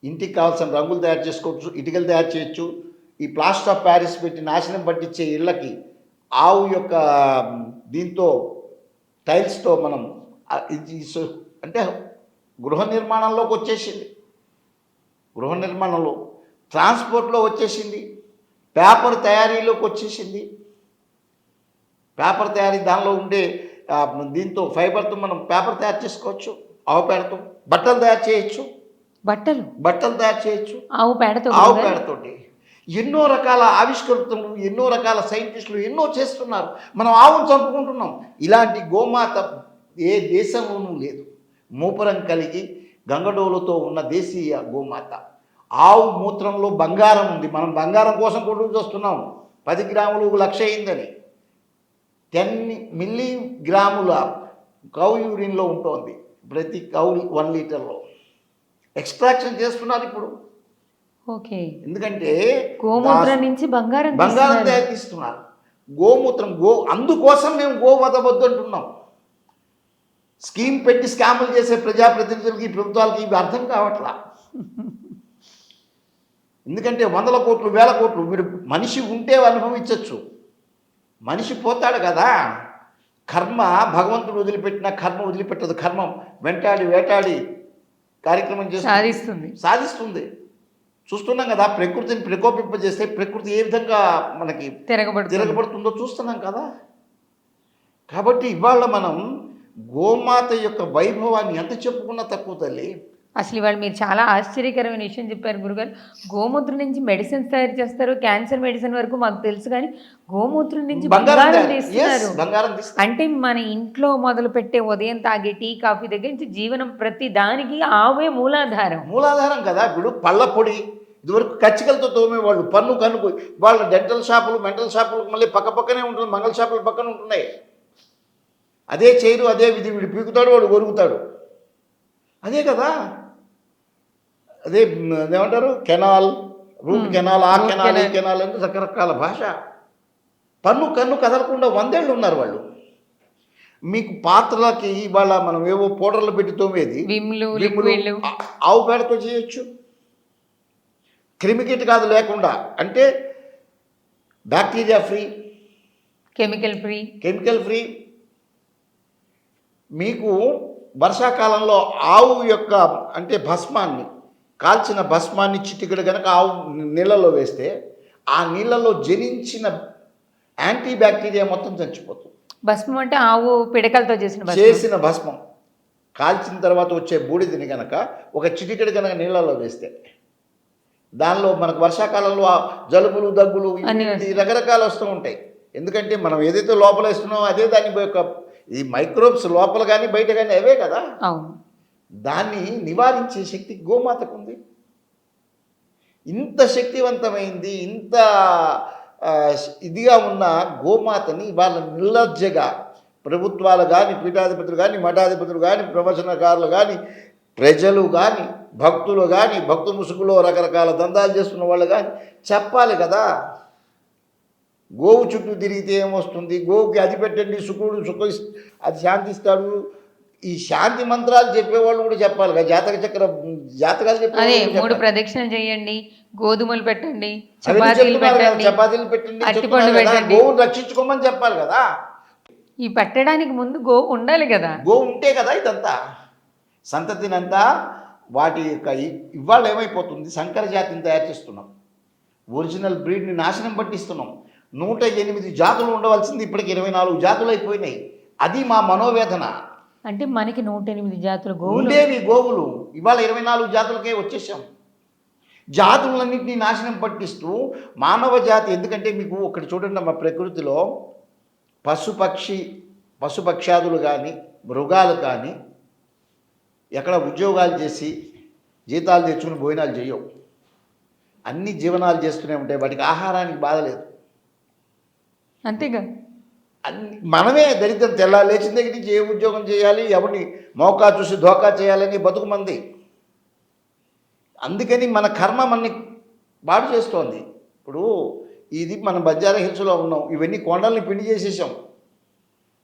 ఇంటికి కావాల్సిన రంగులు తయారు చేసుకోవచ్చు, ఇటుకలు తయారు చేయొచ్చు. ఈ ప్లాస్టర్ ఆఫ్ ప్యారిస్ పెట్టి నాశనం పట్టించే ఇళ్ళకి ఆవు యొక్క దీంతో టైల్స్తో మనం అంటే గృహ నిర్మాణంలోకి వచ్చేసింది. గృహ నిర్మాణంలో, ట్రాన్స్పోర్ట్లో వచ్చేసింది, పేపర్ తయారీలోకి వచ్చేసింది. పేపర్ తయారీ దానిలో ఉండే దీంతో ఫైబర్తో మనం పేపర్ తయారు చేసుకోవచ్చు. ఆవు పేడతో బట్టలు తయారు చేయొచ్చు. బట్టలు తయారు చేయొచ్చు ఆవు పేడతోటి. ఎన్నో రకాల ఆవిష్కృతులు, ఎన్నో రకాల సైంటిస్టులు ఎన్నో చేస్తున్నారు. మనం ఆవును చంపుకుంటున్నాం. ఇలాంటి గోమాత ఏ దేశంలోనూ లేదు. మూపురం కలిగి గంగడోలతో ఉన్న దేశీయ గోమాత. ఆవు మూత్రంలో బంగారం ఉంది. మనం బంగారం కోసం కొడుకు చూస్తున్నాం. 10 గ్రాములు 1,00,000 అయిందని. 10 మిల్లీగ్రాముల కౌ యూరిన్లో ఉంటుంది ప్రతి కౌ 1 లీటర్లో. ఎక్స్ట్రాక్షన్ చేస్తున్నారు ఇప్పుడు. ఓకే. ఎందుకంటే గోమూత్రం నుంచి బంగారం తయారు చేస్తున్నారు. గోమూత్రం అందుకోసం మేము గోవధ వద్దు అంటున్నాం. స్కీమ్ పెట్టి స్కాములు చేసే ప్రజాప్రతినిధులకి, ప్రభుత్వాలకి ఇవి అర్థం కావట్లా. ఎందుకంటే 100 కోట్లు 1000 కోట్లు మీరు మనిషి ఉంటే అనుభవించవచ్చు. మనిషి పోతాడు కదా. కర్మ భగవంతుడు వదిలిపెట్టిన కర్మ వదిలిపెట్టదు. కర్మం వెంటాడి వేటాడి కార్యక్రమం చేసి సాధిస్తుంది. చూస్తున్నాం కదా, ప్రకృతిని ప్రకోపింపజేస్తే ప్రకృతి ఏ విధంగా మనకి తిరగబడుతుందో చూస్తున్నాం కదా. కాబట్టి ఇవాళ మనం గోమాత యొక్క వైభవాన్ని ఎంత చెప్పుకున్నా తక్కువ తల్లి. అసలు ఇవాళ మీరు చాలా ఆశ్చర్యకరమైన విషయం చెప్పారు గురుగారు. గోమూత్రం నుంచి మెడిసిన్స్ తయారు చేస్తారు, క్యాన్సర్ మెడిసిన్ వరకు మాకు తెలుసు. కానీ గోమూత్రం నుంచి బంగారం తీస్తున్నారు. అంటే మన ఇంట్లో మొదలు పెట్టే ఉదయం తాగే టీ కాఫీ దగ్గర నుంచి జీవనం ప్రతి దానికి ఆవే మూలాధారం కదా. ఇప్పుడు పళ్ళ పొడి ఇదివరకు కచ్చికలతో తోమేవాళ్ళు. పన్ను కనుకు వాళ్ళ డెంటల్ షాపులు, మెంటల్ షాపులు మళ్ళీ పక్కనే ఉంటుంది. మంగళ షాపులు పక్కన ఉంటున్నాయి. అదే చేయరు, అదే విధి. వీడు పీకుతాడు, వాడు కొరుకుతాడు. అదే కదా. అదే ఏమంటారు, కెనాల్, రూట్ కెనాల్, ఆ కెనాల్, ఈ కెనాల్ అంటే రకరకాల భాష. కన్ను కదలకుండా 100 ఏళ్ళు ఉన్నారు వాళ్ళు. మీకు పాత్రలకి ఇవాళ మనం ఏవో పౌడర్లు పెట్టి తోమేది ఆవు పేడతో చేయొచ్చు. క్రిమికీటకాదు లేకుండా, అంటే బ్యాక్టీరియా ఫ్రీ, కెమికల్ ఫ్రీ. మీకు వర్షాకాలంలో ఆవు యొక్క అంటే భస్మాన్ని, కాల్చిన భస్మాన్ని చిటికెడు కనుక ఆవు నీళ్ళలో వేస్తే ఆ నీళ్ళలో జనించిన యాంటీ బ్యాక్టీరియా మొత్తం చచ్చిపోతుంది. భస్మం అంటే ఆవు పిడకలతో చేసిన భస్మం. కాల్చిన తర్వాత వచ్చే బూడిదని కనుక ఒక చిటికెడు కనుక నీళ్ళలో వేస్తే దానిలో మనకు వర్షాకాలంలో జలుబులు, దగ్గులు రకరకాలు వస్తూ ఉంటాయి. ఎందుకంటే మనం ఏదైతే లోపల వేస్తున్నామో అదే దాని యొక్క ఈ మైక్రోబ్స్ లోపల కానీ బయట కానీ అవే కదా. దాన్ని నివారించే శక్తి గోమాతకు ఉంది. ఇంత శక్తివంతమైంది, ఇంత ఇదిగా ఉన్న గోమాతని వాళ్ళ నిర్లజ్జగా ప్రభుత్వాలు కానీ, పీఠాధిపతులు కానీ, మఠాధిపతులు కానీ, ప్రవచనకారులు కానీ, ప్రజలు కానీ, భక్తులు కానీ, భక్తు ముసుగులో రకరకాల దందాలు చేస్తున్న వాళ్ళు కానీ చెప్పాలి కదా. గోవు చుట్టూ తిరిగితే ఏమొస్తుంది, గోవుకి అది పెట్టండి, శుక్రుడు అది శాంతిస్తాడు, ఈ శాంతి మంత్రాలు చెప్పేవాళ్ళు కూడా చెప్పాలి కదా, జాతకాలు అదే చెప్పేవాళ్ళు 3 ప్రదక్షిణలు చేయండి, గోధుమలు పెట్టండి, అవన్నీ చపాతీలు చెప్తున్నారు కదా, పెట్టండి, చపాతీలు పెట్టండి అరటిపండు చెప్తున్నారు కదా, పెట్టండి. గోవును రక్షించుకోమని చెప్పాలి కదా. ఈ పెట్టడానికి ముందు గో ఉండాలి కదా. గోవు ఉంటే కదా ఇదంతా సంతతినంతా వాటి యొక్క ఇవాళ ఏమైపోతుంది, సంకర జాతిని తయారు చేస్తున్నాం, ఒరిజినల్ బ్రీడ్ని నాశనం పట్టిస్తున్నాం. 108 జాతులు ఉండవలసింది ఇప్పటికి 24 జాతులు అయిపోయినాయి. అది మా మనోవేదన. అంటే మనకి 108 జాతుల గోవులు ఉండేవి గోవులు, ఇవాళ 24 జాతులకే వచ్చేసాం. జాతులన్నింటినీ నాశనం పట్టిస్తూ మానవ జాతి, ఎందుకంటే మీకు ఒకటి చూడండి, మా ప్రకృతిలో పశుపక్షాదులు కానీ మృగాలు కానీ ఎక్కడ ఉద్యోగాలు చేసి జీతాలు తెచ్చుకుని భోజనాలు చేయవు, అన్ని జీవనాలు చేస్తూనే ఉంటాయి, వాటికి ఆహారానికి బాధ లేదు. అంతేగా. మనమే దరిద్రం, తెల్లాలి లేచిన దగ్గర నుంచి ఏ ఉద్యోగం చేయాలి, ఎవరిని మౌకా చూసి ధోకా చేయాలని బతుకు మంది. అందుకని మన కర్మ మనని పాడు చేస్తోంది. ఇప్పుడు ఇది మనం బంజారా హిల్స్లో ఉన్నాం, ఇవన్నీ కొండల్ని పిండి చేసేసాం.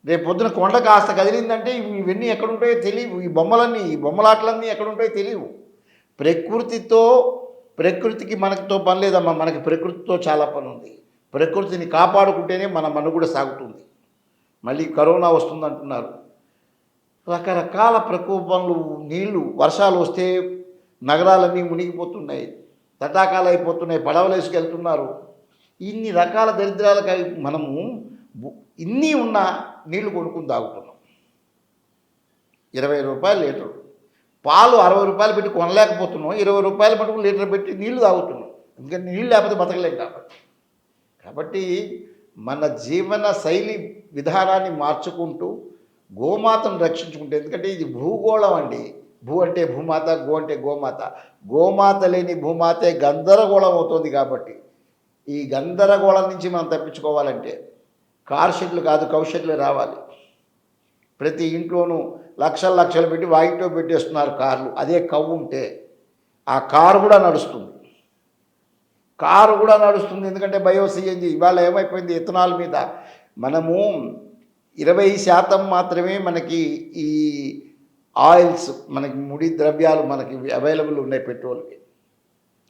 రేపు పొద్దున కొండ కాస్త కదిలిందంటే ఇవన్నీ ఎక్కడుంటాయో తెలియవు, ఈ బొమ్మలాటలన్నీ ఎక్కడుంటాయో తెలియవు. ప్రకృతికి మనతో పని లేదమ్మా, మనకి ప్రకృతితో చాలా పని ఉంది. ప్రకృతిని కాపాడుకుంటేనే మన మనుగడ సాగుతుంది. మళ్ళీ కరోనా వస్తుందంటున్నారు, రకరకాల ప్రకోపంలు, నీళ్లు, వర్షాలు వస్తే నగరాలన్నీ మునిగిపోతున్నాయి, తటాకాలు అయిపోతున్నాయి, పడవలు వేసుకెళ్తున్నారు. ఇన్ని రకాల దరిద్రాలకు మనము ఇన్ని ఉన్న నీళ్లు కొనుక్కుని తాగుతున్నాం. 20 రూపాయలు లీటరు పాలు, 60 రూపాయలు పెట్టి కొనలేకపోతున్నాం, 20 రూపాయలు మటుకు లీటర్ పెట్టి నీళ్లు తాగుతున్నాం. ఎందుకంటే నీళ్ళు లేకపోతే బతకలేం కాబట్టి మన జీవన శైలి విధానాన్ని మార్చుకుంటూ గోమాతను రక్షించుకుంటే, ఎందుకంటే ఇది భూగోళం అండి. భూ అంటే భూమాత, గో అంటే గోమాత. గోమాత లేని భూమాతే గందరగోళం అవుతుంది. కాబట్టి ఈ గందరగోళం నుంచి మనం తప్పించుకోవాలంటే కార్ షెడ్లు కాదు, కౌ షెడ్లు రావాలి. ప్రతి ఇంట్లోనూ లక్షలు పెట్టి వాయిట్లో పెట్టేస్తున్నారు కార్లు. అదే కవ్వు ఉంటే ఆ కారు కూడా నడుస్తుంది. ఎందుకంటే బయో సిఎన్జి ఇవాళ ఏమైపోయింది, ఇథనాల్ మీద మనము 20% మాత్రమే మనకి ఈ ఆయిల్స్, మనకి ముడి ద్రవ్యాలు మనకి అవైలబుల్ ఉన్నాయి పెట్రోల్కి.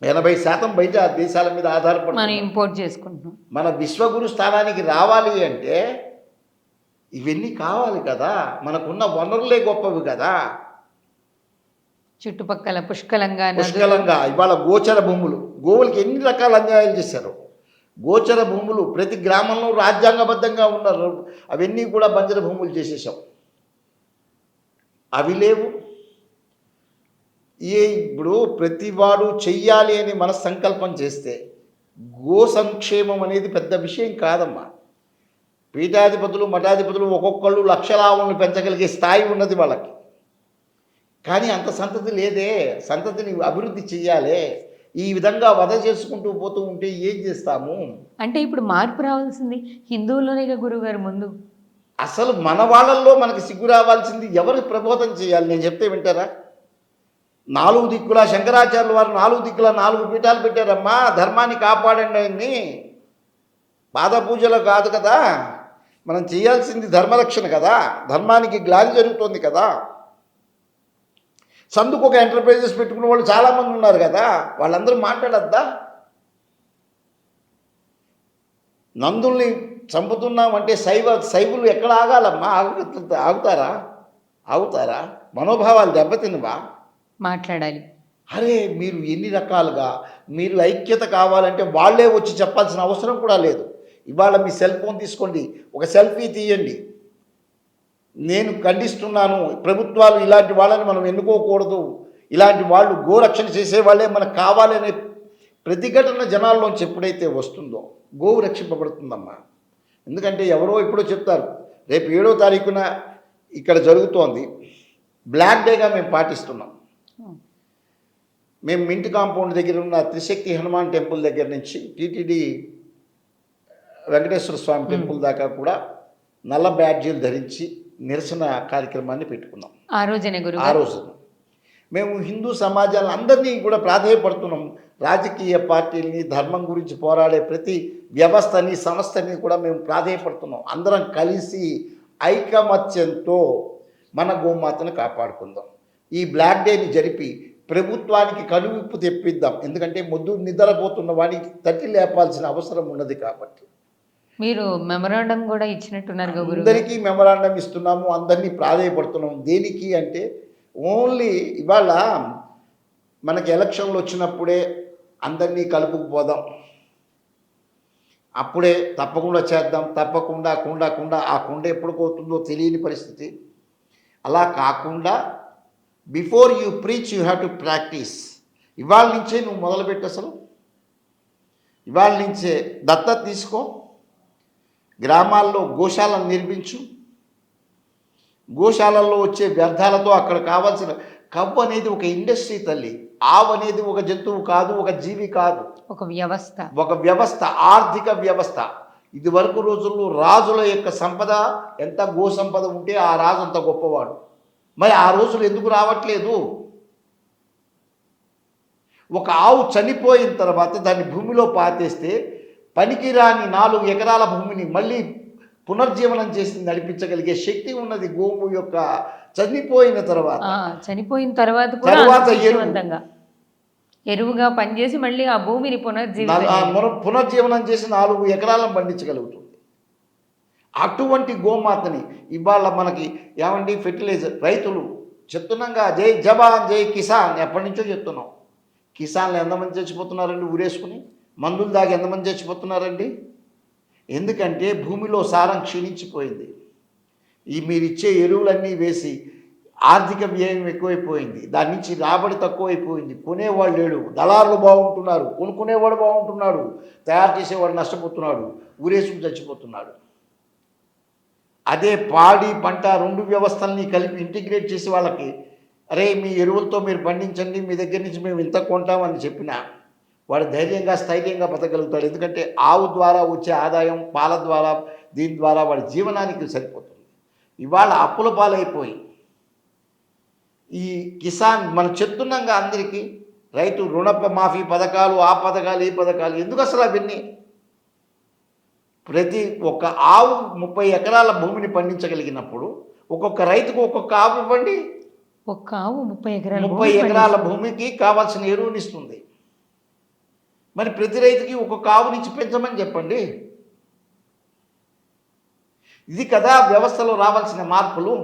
80% బయట దేశాల మీద ఆధారపడి మనం ఇంపోర్ట్ చేసుకుంటున్నాం. మన విశ్వగురు స్థానానికి రావాలి అంటే ఇవన్నీ కావాలి కదా, మనకున్న వనరులే గొప్పవి కదా. చుట్టుపక్కల పుష్కలంగా ఇవాళ గోచర భూములు, గోవులకి ఎన్ని రకాల అన్యాయాలు చేశారు. గోచర భూములు ప్రతి గ్రామంలో రాజ్యాంగబద్ధంగా ఉన్నారు, అవన్నీ కూడా బంజర భూములు చేసేసాం. అవి లేవు. ఇప్పుడు ప్రతివాడు చెయ్యాలి అని మన సంకల్పం చేస్తే గో సంక్షేమం అనేది పెద్ద విషయం కాదమ్మా. పీఠాధిపతులు మఠాధిపతులు ఒక్కొక్కళ్ళు లక్షలావులను పెంచగలిగే స్థాయి ఉన్నది వాళ్ళకి. కానీ అంత సంతతి లేదే. సంతతిని అభివృద్ధి చెయ్యాలి. ఈ విధంగా వధ చేసుకుంటూ పోతూ ఉంటే ఏం చేస్తాము? అంటే ఇప్పుడు మార్పు రావాల్సింది హిందువుల్లోనే గురువుగారు. ముందు అసలు మన వాళ్ళల్లో మనకి సిగ్గు రావాల్సింది ఎవరు ప్రబోధం చేయాలి? నేను చెప్తే వింటారా? 4 దిక్కుల శంకరాచార్యుల వారు 4 దిక్కుల 4 పీఠాలు పెట్టారమ్మా. ధర్మాన్ని కాపాడండి అని. పాద పూజలో కాదు కదా మనం చేయాల్సింది, ధర్మరక్షణ కదా. ధర్మానికి గ్లాని జరుగుతోంది కదా. సందుకు ఒక ఎంటర్ప్రైజెస్ పెట్టుకున్న వాళ్ళు చాలామంది ఉన్నారు కదా, వాళ్ళందరూ మాట్లాడద్దా? నందుల్ని చంపుతున్నామంటే శైవులు ఎక్కడ ఆగాలమ్మా? ఆగుతారా? మనోభావాలు దెబ్బతినవా? మాట్లాడాలి. అరే మీరు ఎన్ని రకాలుగా మీరు ఐక్యత కావాలంటే వాళ్ళే వచ్చి చెప్పాల్సిన అవసరం కూడా లేదు. ఇవాళ మీ సెల్ ఫోన్ తీసుకోండి, ఒక సెల్ఫీ తీయండి. నేను ఖండిస్తున్నాను, ప్రభుత్వాలు ఇలాంటి వాళ్ళని మనం ఎన్నుకోకూడదు, ఇలాంటి వాళ్ళు గోరక్షణ చేసేవాళ్ళే మనకు కావాలనే ప్రతిఘటన జనాల్లోంచి ఎప్పుడైతే వస్తుందో గోవు రక్షింపబడుతుందమ్మా. ఎందుకంటే ఎవరో ఎప్పుడో చెప్తారు, రేపు 7వ తారీఖున ఇక్కడ జరుగుతోంది, బ్లాక్ డేగా మేము పాటిస్తున్నాం. మేము మింట్ కాంపౌండ్ దగ్గర ఉన్న త్రిశక్తి హనుమాన్ టెంపుల్ దగ్గర నుంచి టీటీడీ వెంకటేశ్వర స్వామి టెంపుల్ దాకా కూడా నల్ల బ్యాడ్జీలు ధరించి నిరసన కార్యక్రమాన్ని పెట్టుకున్నాం. ఆ రోజున మేము హిందూ సమాజాలను అందరినీ కూడా ప్రాధేయపడుతున్నాం. రాజకీయ పార్టీలని, ధర్మం గురించి పోరాడే ప్రతి వ్యవస్థని, సంస్థని కూడా మేము ప్రాధేయపడుతున్నాం. అందరం కలిసి ఐకమత్యంతో మన గోమాతను కాపాడుకుందాం. ఈ బ్లాక్ డేని జరిపి ప్రభుత్వానికి కనువిప్పు తెప్పిద్దాం. ఎందుకంటే మొద్దు నిద్రపోతున్న వాడికి తట్టి లేపాల్సిన అవసరం ఉన్నది కాబట్టి. మీరు మెమరాండం కూడా ఇచ్చినట్టున్నారు గురుగారు. అందరికీ మెమరాండం ఇస్తున్నాము, అందరినీ ప్రాధేయపడుతున్నాము. దేనికి అంటే ఓన్లీ ఇవాళ మనకి ఎలక్షన్లు వచ్చినప్పుడే అందరినీ కలుపుకుపోదాం, అప్పుడే తప్పకుండా చేద్దాం, తప్పకుండా కుండా ఆ కుండ ఎప్పుడు పోతుందో తెలియని పరిస్థితి. అలా కాకుండా before you preach you have to practice. ఇవాళ నుంచే నువ్వు మొదలుపెట్టు. అసలు ఇవాళ నుంచే దత్తత తీసుకో, గ్రామాల్లో గోశాలను నిర్మించు. గోశాలల్లో వచ్చే వ్యర్థాలతో అక్కడ కావాల్సిన కవ్వు అనేది ఒక ఇండస్ట్రీ తల్లి. ఆవు అనేది ఒక జంతువు కాదు, ఒక జీవి కాదు, ఒక వ్యవస్థ, ఆర్థిక వ్యవస్థ. ఇది వరకు రోజుల్లో రాజుల యొక్క సంపద ఎంత, గో సంపద ఉంటే ఆ రాజు అంత గొప్పవాడు. మరి ఆ రోజులు ఎందుకు రావట్లేదు? ఒక ఆవు చనిపోయిన తర్వాత దాన్ని భూమిలో పాతేస్తే పనికిరాని 4 ఎకరాల భూమిని మళ్ళీ పునర్జీవనం చేసి నడిపించగలిగే శక్తి ఉన్నది గోవు యొక్క. చనిపోయిన తర్వాత ఎరువుగా పనిచేసి మళ్ళీ ఆ భూమిని పునర్జీవనం చేసి 4 ఎకరాలను పండించగలుగుతుంది. అటువంటి గోమాతని ఇవాళ మనకి ఏమండి ఫెర్టిలైజర్ రైతులు చెప్తున్నాగా, జై జవాన్ జై కిసాన్ ఎప్పటి నుంచో చెప్తున్నాం. కిసాన్లు ఎంతమంది చచ్చిపోతున్నారండి ఊరేసుకుని? మందులు దాగి ఎంతమంది చచ్చిపోతున్నారండి? ఎందుకంటే భూమిలో సారం క్షీణించిపోయింది. మీరిచ్చే ఎరువులన్నీ వేసి ఆర్థిక వ్యయం ఎక్కువైపోయింది, దాని నుంచి రాబడి తక్కువైపోయింది. కొనేవాళ్ళు లేడు, దళారులు బాగుంటున్నారు, కొనుక్కునేవాడు బాగుంటున్నాడు, తయారు చేసేవాడు నష్టపోతున్నాడు, ఊరేసుకుని చచ్చిపోతున్నాడు. అదే పాడి పంట 2 వ్యవస్థల్ని కలిపి ఇంటిగ్రేట్ చేసి వాళ్ళకి, అరే మీ ఎరువులతో మీరు పండించండి, మీ దగ్గర నుంచి మేము ఇంత కొంటామని చెప్పినా వాడు ధైర్యంగా స్థైర్యంగా బతకగలుగుతాడు. ఎందుకంటే ఆవు ద్వారా వచ్చే ఆదాయం, పాల ద్వారా, దీని ద్వారా వాడి జీవనానికి సరిపోతుంది. ఇవాళ అప్పుల పాలైపోయి ఈ కిసాన్ మనం చెప్తున్నాగా అందరికీ, రైతు రుణ మాఫీ పథకాలు, ఆ పథకాలు, ఈ పథకాలు ఎందుకు అసలు అవన్నీ? ప్రతి ఒక్క ఆవు 30 ఎకరాల భూమిని పండించగలిగినప్పుడు ఒక్కొక్క రైతుకు ఒక్కొక్క ఆవు ఇవ్వండి. ఒక్క ఆవు 30 ఎకరాల భూమికి కావాల్సిన ఎరువునిస్తుంది. మరి ప్రతి రైతుకి ఒక్కొక్క ఆవు నుంచి పెంచమని చెప్పండి. ఇది కదా వ్యవస్థలో రావాల్సిన మార్పులు.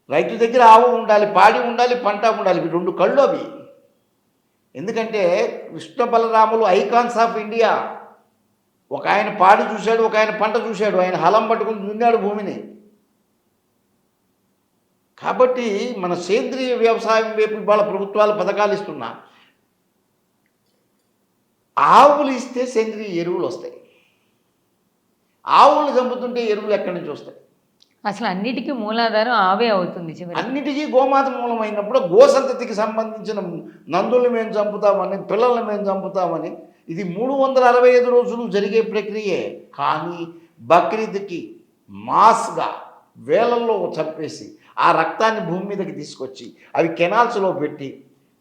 రైతు దగ్గర ఆవు ఉండాలి, పాడి ఉండాలి, పంట ఉండాలి, 2 కళ్ళు అవి. ఎందుకంటే కృష్ణ బలరాములు ఐకాన్స్ ఆఫ్ ఇండియా. ఒక ఆయన పాడి చూశాడు, ఒక ఆయన పంట చూశాడు, ఆయన హలం పట్టుకుని దున్నాడు భూమిని. కాబట్టి మన సేంద్రియ వ్యవసాయం వైపు ఇవాళ ప్రభుత్వాలు పథకాలు ఇస్తున్నా. ఆవులు ఇస్తే సేంద్రియ ఎరువులు వస్తాయి. ఆవులు చంపుతుంటే ఎరువులు ఎక్కడి నుంచి వస్తాయి? అసలు అన్నిటికీ మూలాధారం ఆవే అవుతుంది. అన్నిటికీ గోమాత మూలమైనప్పుడు గోసంతతికి సంబంధించిన నందులు మేము చంపుతామని, పిల్లల్ని మేము చంపుతామని, ఇది 365 రోజులు జరిగే ప్రక్రియే. కానీ బక్రీద్కి మాస్గా వేలల్లో చంపేసి ఆ రక్తాన్ని భూమి మీదకి తీసుకొచ్చి అవి కెనాల్స్లో పెట్టి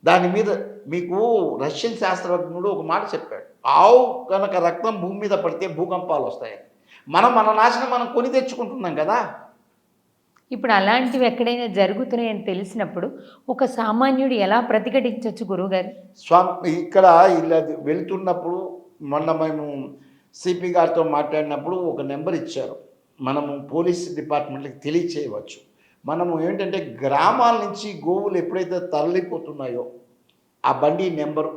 దాని మీద, మీకు రష్యన్ శాస్త్రజ్ఞుడు ఒక మాట చెప్పాడు, ఆవు కనుక రక్తం భూమి మీద పడితే భూకంపాలు వస్తాయని. మన నాశనం మనం కొని తెచ్చుకుంటున్నాం కదా. ఇప్పుడు అలాంటివి ఎక్కడైనా జరుగుతున్నాయని తెలిసినప్పుడు ఒక సామాన్యుడు ఎలా ప్రతిఘటించవచ్చు గురువుగారు? స్వామి ఇక్కడ ఇలా వెళ్తున్నప్పుడు మొన్న మేము సిపి గారితో మాట్లాడినప్పుడు ఒక నెంబర్ ఇచ్చారు, మనము పోలీస్ డిపార్ట్మెంట్కి తెలియచేయవచ్చు. మనము ఏంటంటే గ్రామాల నుంచి గోవులు ఎప్పుడైతే తరలిపోతున్నాయో ఆ బండి నెంబరు,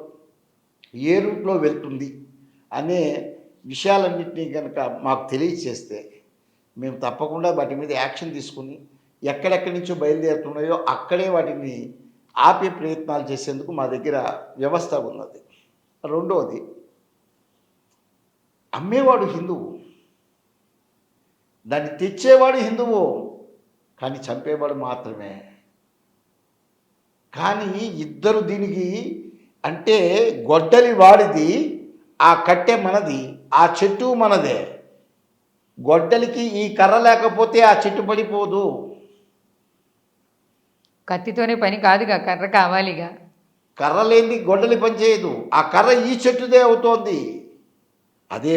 ఏ రూట్లో వెళ్తుంది అనే విషయాలన్నింటినీ కనుక మాకు తెలియచేస్తే మేము తప్పకుండా వాటి మీద యాక్షన్ తీసుకుని ఎక్కడెక్కడి నుంచో బయలుదేరుతున్నాయో అక్కడే వాటిని ఆపే ప్రయత్నాలు చేసేందుకు మా దగ్గర వ్యవస్థ ఉన్నది. రెండవది, అమ్మేవాడు హిందువు, దాన్ని తెచ్చేవాడు హిందువు, కానీ చంపేవాడు మాత్రమే. కానీ ఇద్దరు దీనికి, అంటే గొడ్డలి వాడిది, ఆ కట్టె మనది, ఆ చెట్టు మనదే. గొడ్డలికి ఈ కర్ర లేకపోతే ఆ చెట్టు పడిపోదు. కత్తితోనే పని కాదుగా, కర్ర కావాలిగా. కర్ర లేని గొడ్డలి పనిచేయదు. ఆ కర్ర ఈ చెట్టుదే అవుతోంది. అదే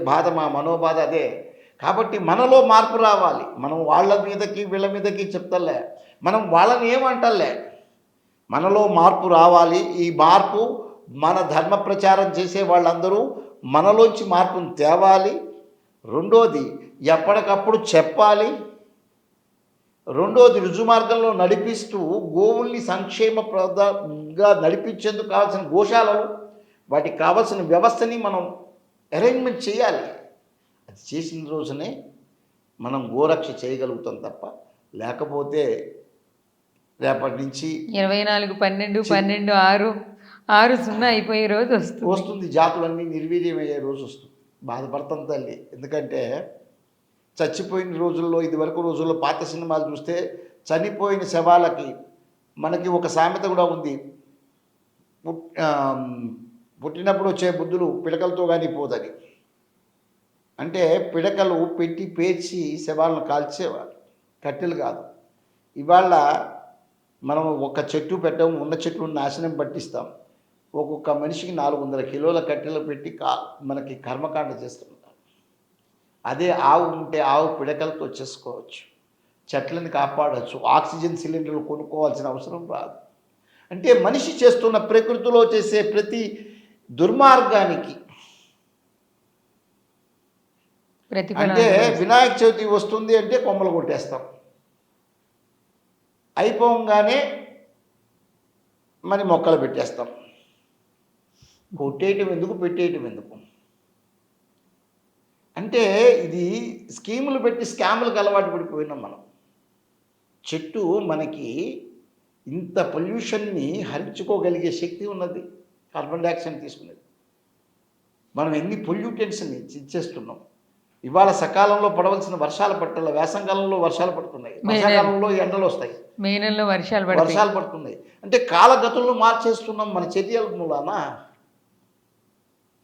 బాధ, మా మనోబాధ అదే. కాబట్టి మనలో మార్పు రావాలి. మనం వాళ్ళ మీదకి వీళ్ళ మీదకి చెప్తలే, మనం వాళ్ళని ఏమంటలే, మనలో మార్పు రావాలి. ఈ మార్పు మన ధర్మ ప్రచారం చేసే వాళ్ళందరూ మనలోంచి మార్పును తేవాలి. రెండోది ఎప్పటికప్పుడు చెప్పాలి. రెండోది రుజుమార్గంలో నడిపిస్తూ గోవుల్ని సంక్షేమప్రదంగా నడిపించేందుకు కావాల్సిన గోశాలలు, వాటికి కావాల్సిన వ్యవస్థని మనం అరేంజ్మెంట్ చేయాలి. అది చేసిన రోజునే మనం గోరక్ష చేయగలుగుతాం తప్ప లేకపోతే రేపటి నుంచి 24/12/12/6/0 అయిపోయే రోజు వస్తుంది. జాతులన్నీ నిర్వీర్యమయ్యే రోజు వస్తుంది. బాధపడతాం తల్లి. ఎందుకంటే చచ్చిపోయిన రోజుల్లో, ఇదివరకు రోజుల్లో పాత సినిమాలు చూస్తే చనిపోయిన శవాలకి మనకి ఒక సామెత కూడా ఉంది, పుట్టినప్పుడు వచ్చే బుద్ధులు పిడకలతో కానీ పోదని. అంటే పిడకలు పెట్టి పేర్చి శవాలను కాల్చేవారు, కట్టెలు కాదు. ఇవాళ మనం ఒక చెట్టు పెట్టాం, ఉన్న చెట్టును నాశనం పట్టిస్తాం. ఒక్కొక్క మనిషికి 400 కిలోల కట్టెలు పెట్టి మనకి కర్మకాండ చేస్తున్నాం. అదే ఆవు ఉంటే ఆవు పిడకలతో చేసుకోవచ్చు, చెట్లను కాపాడవచ్చు, ఆక్సిజన్ సిలిండర్లు కొనుక్కోవాల్సిన అవసరం రాదు. అంటే మనిషి చేస్తున్న ప్రకృతిలో చేసే ప్రతి దుర్మార్గానికి, అంటే వినాయక చవితి వస్తుంది అంటే కొమ్మలు కొట్టేస్తాం, అయిపోగానే మరి మొక్కలు పెట్టేస్తాం. కొట్టేయటం ఎందుకు, పెట్టేయటం ఎందుకు? అంటే ఇది స్కీములు పెట్టి స్కాములకు అలవాటు పడిపోయినాం మనం. చెట్టు మనకి ఇంత పొల్యూషన్ని హరించుకోగలిగే శక్తి ఉన్నది, కార్బన్ డైఆక్సైడ్ తీసుకునేది. మనం ఎన్ని పొల్యూటెంట్స్ని ఇచ్చేస్తున్నాం. ఇవాళ సకాలంలో పడవలసిన వర్షాలు పట్టాల, వేసంకాలంలో వర్షాలు పడుతున్నాయి, వర్షాకాలంలో ఎండలు వస్తాయి, మే నెలలో వర్షాలు పడుతున్నాయి. అంటే కాలగతులను మార్చేస్తున్నాం మన చర్యల మూలాన.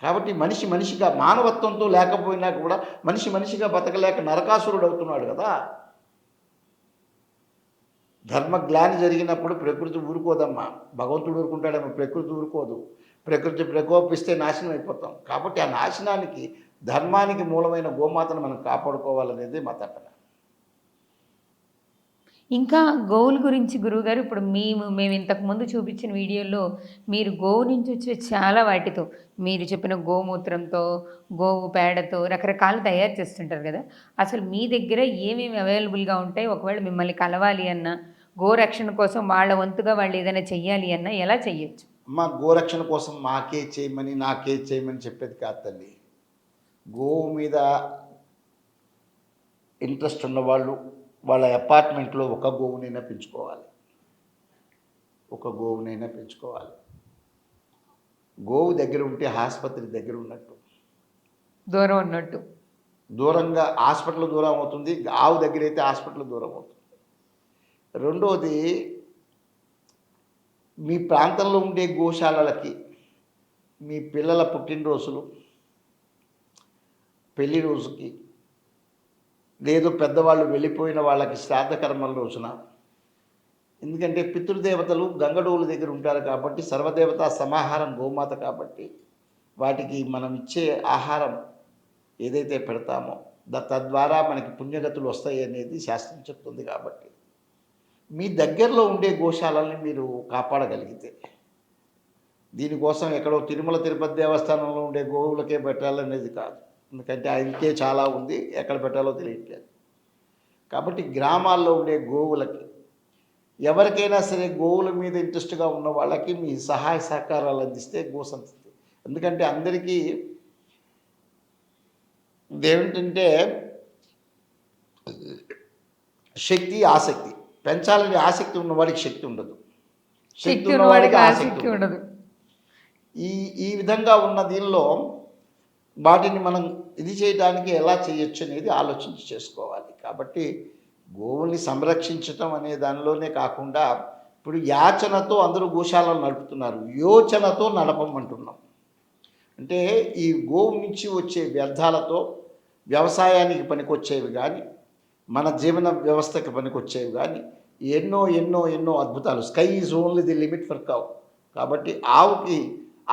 కాబట్టి మనిషి మనిషిగా, మానవత్వంతో లేకపోయినా కూడా మనిషి మనిషిగా బతకలేక నరకాసురుడు అవుతున్నాడు కదా. ధర్మగ్లాని జరిగినప్పుడు ప్రకృతి ఊరుకోదమ్మా, భగవంతుడు ఊరుకుంటాడేమో, ప్రకృతి ఊరుకోదు. ప్రకృతి ప్రకోపిస్తే నాశనం అయిపోతాం. కాబట్టి ఆ నాశనానికి, ధర్మానికి మూలమైన గోమాతను మనం కాపాడుకోవాలనేది మా తపన. ఇంకా గోవుల గురించి గురువుగారు, ఇప్పుడు మేము ఇంతకుముందు చూపించిన వీడియోలో మీరు గోవు నుంచి వచ్చే చాలా వాటితో, మీరు చెప్పిన గోమూత్రంతో, గోవు పేడతో రకరకాలు తయారు చేస్తుంటారు కదా. అసలు మీ దగ్గర ఏమేమి అవైలబుల్గా ఉంటాయి? ఒకవేళ మిమ్మల్ని కలవాలి అన్నా, గోరక్షణ కోసం వాళ్ళ వంతుగా వాళ్ళు ఏదైనా చెయ్యాలి అన్నా ఎలా చెయ్యొచ్చు? మా గోరక్షణ కోసం మాకే చేయమని, నాకే చేయమని చెప్పేది కాదు తల్లి. గోవు మీద ఇంట్రెస్ట్ ఉన్నవాళ్ళు వాళ్ళ అపార్ట్మెంట్లో ఒక గోవునైనా పెంచుకోవాలి. గోవు దగ్గర ఉంటే ఆసుపత్రి దగ్గర ఉన్నట్టు, దూరంగా హాస్పిటల్ దూరం అవుతుంది. ఆవు దగ్గర అయితే హాస్పిటల్ దూరం అవుతుంది. రెండోది, మీ ప్రాంతంలో ఉండే గోశాలలకి మీ పిల్లల పుట్టినరోజులు, పెళ్లి రోజుకి, లేదు పెద్దవాళ్ళు వెళ్ళిపోయిన వాళ్ళకి శ్రాద్ధకర్మల రోజున, ఎందుకంటే పితృదేవతలు గంగడోవుల దగ్గర ఉంటారు కాబట్టి, సర్వదేవతా సమాహారం గోమాత కాబట్టి, వాటికి మనం ఇచ్చే ఆహారం ఏదైతే పెడతామో తద్వారా మనకి పుణ్యగతులు వస్తాయి అనేది శాస్త్రం చెప్తుంది. కాబట్టి మీ దగ్గరలో ఉండే గోశాలని మీరు కాపాడగలిగితే, దీనికోసం ఎక్కడో తిరుమల తిరుపతి దేవస్థానంలో ఉండే గోవులకే పెట్టాలనేది కాదు, ఎందుకంటే ఆయనకే చాలా ఉంది, ఎక్కడ పెట్టాలో తెలియట్లేదు. కాబట్టి గ్రామాల్లో ఉండే గోవులకి, ఎవరికైనా సరే గోవుల మీద ఇంట్రెస్ట్గా ఉన్న వాళ్ళకి మీ సహాయ సహకారాలు అందిస్తే గోసంతతి. ఎందుకంటే అందరికీ ఏమిటంటే శక్తి, ఆసక్తి. పెంచాలని ఆసక్తి ఉన్నవాడికి శక్తి ఉండదు, శక్తి ఉన్నవాడికి ఆసక్తి ఉండదు. ఈ విధంగా ఉన్న దీనిలో వాటిని మనం ఇది చేయడానికి ఎలా చేయొచ్చు అనేది ఆలోచించి చేసుకోవాలి. కాబట్టి గోవుల్ని సంరక్షించటం అనే దానిలోనే కాకుండా, ఇప్పుడు యాచనతో అందరూ గోశాలను నడుపుతున్నారు, యోచనతో నడపమంటున్నాం. అంటే ఈ గోవు నుంచి వచ్చే వ్యర్థాలతో వ్యవసాయానికి పనికొచ్చేవి కానీ, మన జీవన వ్యవస్థకి పనికొచ్చేవి కానీ ఎన్నో ఎన్నో ఎన్నో అద్భుతాలు. Sky is only the limit for cow. కాబట్టి ఆవుకి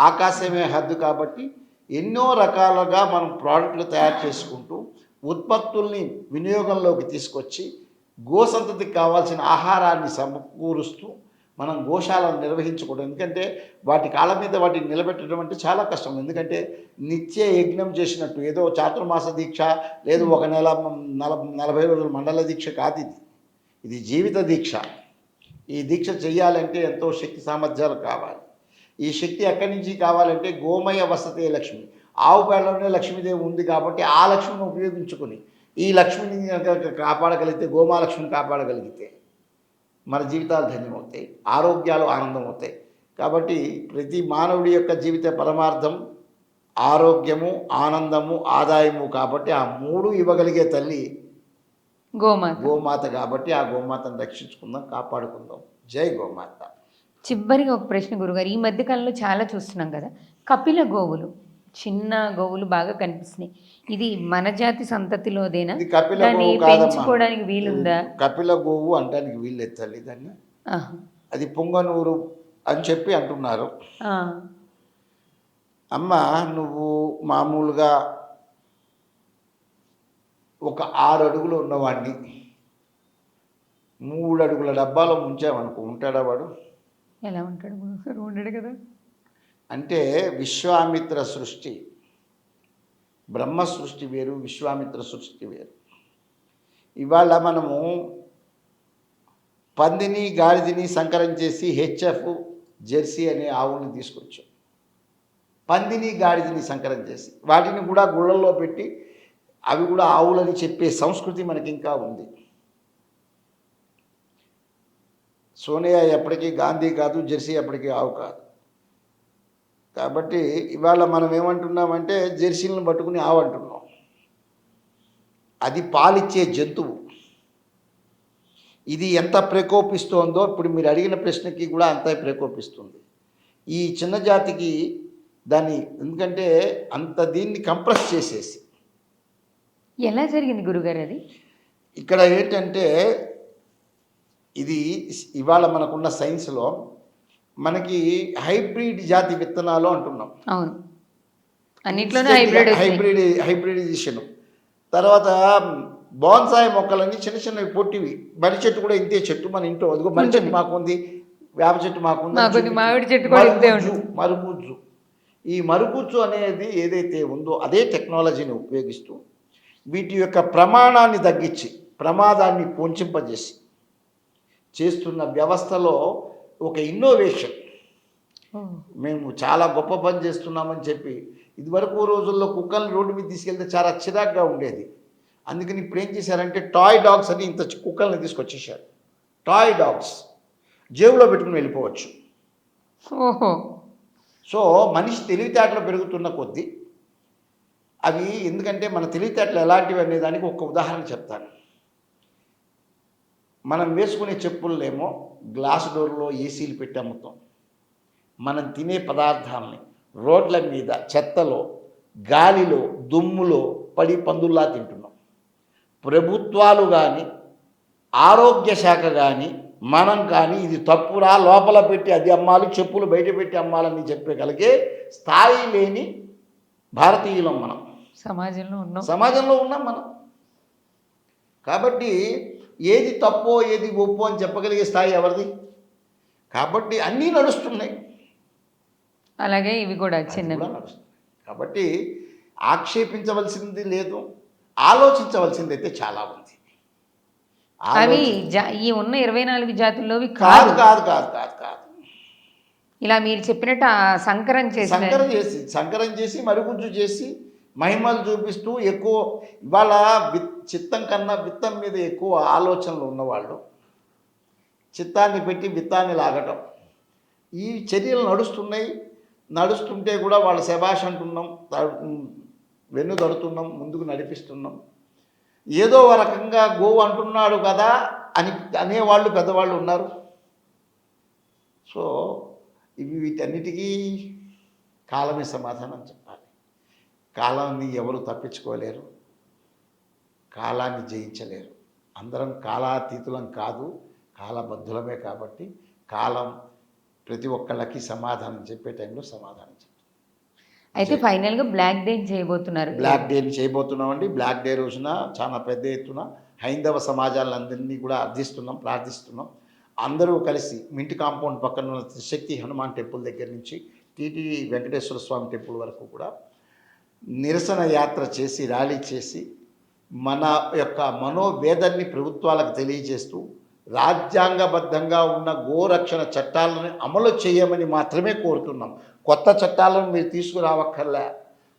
ఆకాశమే హద్దు. కాబట్టి ఎన్నో రకాలుగా మనం ప్రోడక్ట్లు తయారు చేసుకుంటూ ఉత్పత్తుల్ని వినియోగంలోకి తీసుకొచ్చి గోసంతతికి కావాల్సిన ఆహారాన్ని సమకూరుస్తూ మనం గోశాలను నిర్వహించకూడదు. ఎందుకంటే వాటి కాళ్ళ మీద వాటిని నిలబెట్టడం అంటే చాలా కష్టం. ఎందుకంటే నిత్య యజ్ఞం చేసినట్టు ఏదో చాతుర్మాస దీక్ష లేదు ఒక నెల 40 రోజుల మండల దీక్ష కాదు ఇది. ఇది జీవిత దీక్ష. ఈ దీక్ష చేయాలంటే ఎంతో శక్తి సామర్థ్యాలు కావాలి. ఈ శక్తి ఎక్కడి నుంచి కావాలంటే గోమయ వసతే లక్ష్మి, ఆవు పేడలోనే లక్ష్మీదేవి ఉంది కాబట్టి ఆ లక్ష్మిని ఉపయోగించుకొని ఈ లక్ష్మిని కాపాడగలిగితే, గోమాలక్ష్మిని కాపాడగలిగితే మన జీవితాలు ధన్యమవుతాయి, ఆరోగ్యాలు ఆనందం అవుతాయి. కాబట్టి ప్రతి మానవుడి యొక్క జీవిత పరమార్థం ఆరోగ్యము, ఆనందము, ఆదాయము. కాబట్టి ఆ మూడు ఇవ్వగలిగే తల్లి గోమాత. కాబట్టి ఆ గోమాతను రక్షించుకుందాం, కాపాడుకుందాం. జై గోమాత. చివరిగా ఒక ప్రశ్న గురుగారు, ఈ మధ్యకాలంలో చాలా చూస్తున్నాం కదా, కపిల గోవులు, చిన్న గోవులు బాగా కనిపిస్తున్నాయి. ఇది మన జాతి సంతతిలోదేనా? ఇది కపిల దాన్ని గోవు కాదమ్మా. పెంచుకోవడానికి వీలుందా? కపిల గోవు అంటానికి వీల్లేదు తల్లి. దాన్ని అది పుంగనూరు అని చెప్పి అంటున్నారు. అమ్మ, నువ్వు మామూలుగా ఒక 6 అడుగులు ఉన్నవాడిని 3 అడుగుల డబ్బాలో ముంచామనుకో, ఉంటాడా వాడు? ఎలా ఉంటాడు? ఉండడు కదా. అంటే విశ్వామిత్ర సృష్టి, బ్రహ్మ సృష్టి వేరు, విశ్వామిత్ర సృష్టి వేరు. ఇవాళ మనము పందిని గాడిదని సంకరం చేసి హెచ్ఎఫ్ జెర్సీ అనే ఆవుల్ని తీసుకొచ్చాం. పందిని గాడిదని సంకరం చేసి వాటిని కూడా గుళ్ళల్లో పెట్టి అవి కూడా ఆవులని చెప్పే సంస్కృతి మనకి ఇంకా ఉంది. సోనియా ఎప్పటికీ గాంధీ కాదు, జెర్సీ ఎప్పటికీ ఆవు కాదు. కాబట్టి ఇవాళ మనం ఏమంటున్నామంటే జెర్సీలను పట్టుకుని ఆవు అంటున్నాం. అది పాలిచ్చే జంతువు. ఇది ఎంత ప్రకోపిస్తోందో ఇప్పుడు మీరు అడిగిన ప్రశ్నకి కూడా అంతే ప్రకోపిస్తుంది. ఈ చిన్న జాతికి దాన్ని, ఎందుకంటే అంత దీన్ని కంప్రెస్ చేసేసి. ఎలా జరిగింది గురుగారు అది? ఇక్కడ ఏంటంటే ఇది ఇవాళ మనకున్న సైన్స్లో మనకి హైబ్రిడ్ జాతి విత్తనాలు అంటున్నాం. అవును, అన్నిట్లోనే హైబ్రిడైజేషన్. తర్వాత బోన్సాయి మొక్కలన్నీ చిన్న చిన్నవి పొట్టివి. మర్రి చెట్టు కూడా ఇంతే చెట్టు మన ఇంట్లో, అదిగో మర్రి చెట్టు మాకుంది, వేప చెట్టు మాకుంది, మామిడి చెట్టు మరుగుజ్జు. ఈ మరుగుజ్జు అనేది ఏదైతే ఉందో అదే టెక్నాలజీని ఉపయోగిస్తూ వీటి యొక్క ప్రమాణాన్ని తగ్గించి ప్రమాదాన్ని పొంచింపజేసి చేస్తున్న వ్యవస్థలో ఒక ఇన్నోవేషన్. మేము చాలా గొప్ప పని చేస్తున్నామని చెప్పి, ఇదివరకు రోజుల్లో కుక్కల్ని రోడ్డు మీద తీసుకెళ్తే చాలా చిరాగ్గా ఉండేది. అందుకని ఇప్పుడు ఏం చేశారంటే టాయ్ డాగ్స్ అని ఇంత కుక్కల్ని తీసుకొచ్చేసారు. టాయ్ డాగ్స్ జేబులో పెట్టుకుని వెళ్ళిపోవచ్చు. ఓహో. సో మనిషి తెలివితేటలు పెరుగుతున్న కొద్దీ అవి, ఎందుకంటే మన తెలివితేటలు ఎలాంటివి అనే దానికి ఒక ఉదాహరణ చెప్తాను. మనం వేసుకునే చెప్పులనేమో గ్లాస్ డోర్లో ఏసీలు పెట్టి అమ్ముతాం. మనం తినే పదార్థాలని రోడ్ల మీద చెత్తలో, గాలిలో, దుమ్ములో పడి పందుల్లా తింటున్నాం. ప్రభుత్వాలు కానీ, ఆరోగ్య శాఖ కానీ, మనం కానీ ఇది తప్పురా, లోపల పెట్టి అది అమ్మాలి, చెప్పులు బయట పెట్టి అమ్మాలని చెప్పగలిగే స్థాయి లేని భారతీయులం మనం. సమాజంలో ఉన్నాం మనం. కాబట్టి ఏది తప్పో ఏది ఒప్పో అని చెప్పగలిగే స్థాయి ఎవరిది? కాబట్టి అన్నీ నడుస్తున్నాయి, అలాగే ఇవి కూడా చిన్నవి నడుస్తున్నాయి. కాబట్టి ఆక్షేపించవలసింది లేదు, ఆలోచించవలసింది అయితే చాలా ఉంది. అవి ఈ ఉన్న 24 జాతుల్లోవి కాదు కాదు కాదు కాదు కాదు ఇలా మీరు చెప్పినట్టు సంకరం చేసి మరుగుజ్జు చేసి మహిమలు చూపిస్తూ ఎక్కువ ఇవాళ చిత్తం కన్నా విత్తం మీద ఎక్కువ ఆలోచనలు ఉన్నవాళ్ళు చిత్తాన్ని పెట్టి విత్తాన్ని లాగటం, ఈ చర్యలు నడుస్తుంటే కూడా వాళ్ళ శభాష్ అంటున్నాం, వెన్ను తడుతున్నాం, ముందుకు నడిపిస్తున్నాం. ఏదో ఒక రకంగా గోవు అంటున్నాడు కదా అని అనేవాళ్ళు పెద్దవాళ్ళు ఉన్నారు. సో వీటన్నిటికీ కాలమే సమాధానం చెప్పాలి. కాలాన్ని ఎవరు తప్పించుకోలేరు, కాలాన్ని జయించలేరు. అందరం కాలాతీతులం కాదు, కాలబద్ధులమే. కాబట్టి కాలం ప్రతి ఒక్కళ్ళకి సమాధానం చెప్పే టైంలో సమాధానం చెప్తుంది. అయితే ఫైనల్గా బ్లాక్ డే చేయబోతున్నారు. బ్లాక్ డేని చేయబోతున్నామండి. బ్లాక్ డే రోజున చాలా పెద్ద ఎత్తున హైందవ సమాజాలందరినీ కూడా అర్థిస్తున్నాం, ప్రార్థిస్తున్నాం. అందరూ కలిసి మింటి కాంపౌండ్ పక్కన ఉన్న త్రిశక్తి హనుమాన్ టెంపుల్ దగ్గర నుంచి టీటీడీ వెంకటేశ్వర స్వామి టెంపుల్ వరకు కూడా నిరసన యాత్ర చేసి, ర్యాలీ చేసి, మన యొక్క మనోవేదన్ని ప్రభుత్వాలకు తెలియజేస్తూ రాజ్యాంగబద్ధంగా ఉన్న గోరక్షణ చట్టాలను అమలు చేయమని మాత్రమే కోరుతున్నాం. కొత్త చట్టాలను మీరు తీసుకురావక్కర్లే.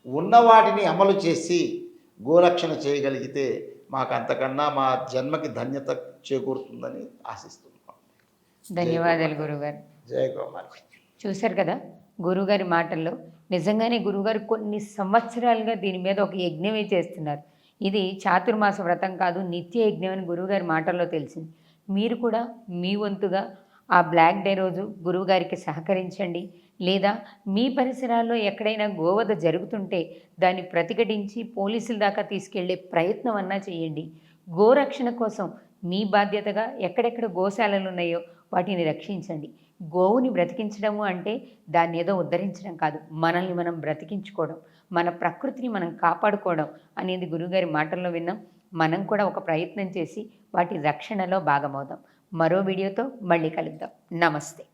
ఉన్న వాటిని అమలు చేసి గోరక్షణ చేయగలిగితే మాకు అంతకన్నా మా జన్మకి ధన్యత చేకూరుతుందని ఆశిస్తున్నాం. ధన్యవాదాలు గురుగారు. జయ గోమాత. చూశారు కదా గురుగారి మాటల్లో. నిజంగానే గురుగారు కొన్ని సంవత్సరాలుగా దీని మీద ఒక యజ్ఞమే చేస్తున్నారు. ఇది చాతుర్మాస వ్రతం కాదు, నిత్య యజ్ఞం అని గురువుగారి మాటల్లో తెలిసింది. మీరు కూడా మీ వంతుగా ఆ బ్లాక్ డే రోజు గురువుగారికి సహకరించండి. లేదా మీ పరిసరాల్లో ఎక్కడైనా గోవధ జరుగుతుంటే దాన్ని ప్రతిఘటించి పోలీసుల దాకా తీసుకెళ్లే ప్రయత్నం అన్నా చేయండి. గోరక్షణ కోసం మీ బాధ్యతగా ఎక్కడెక్కడ గోశాలలు ఉన్నాయో వాటిని రక్షించండి. గోవుని బ్రతికించడము అంటే దాన్ని ఏదో ఉద్ధరించడం కాదు, మనల్ని మనం బ్రతికించుకోవడం, మన ప్రకృతిని మనం కాపాడుకోవడం అనేది గురువుగారి మాటల్లో విన్నాం. మనం కూడా ఒక ప్రయత్నం చేసి వాటి రక్షణలో భాగమవుదాం. మరో వీడియోతో మళ్ళీ కలుద్దాం. నమస్తే.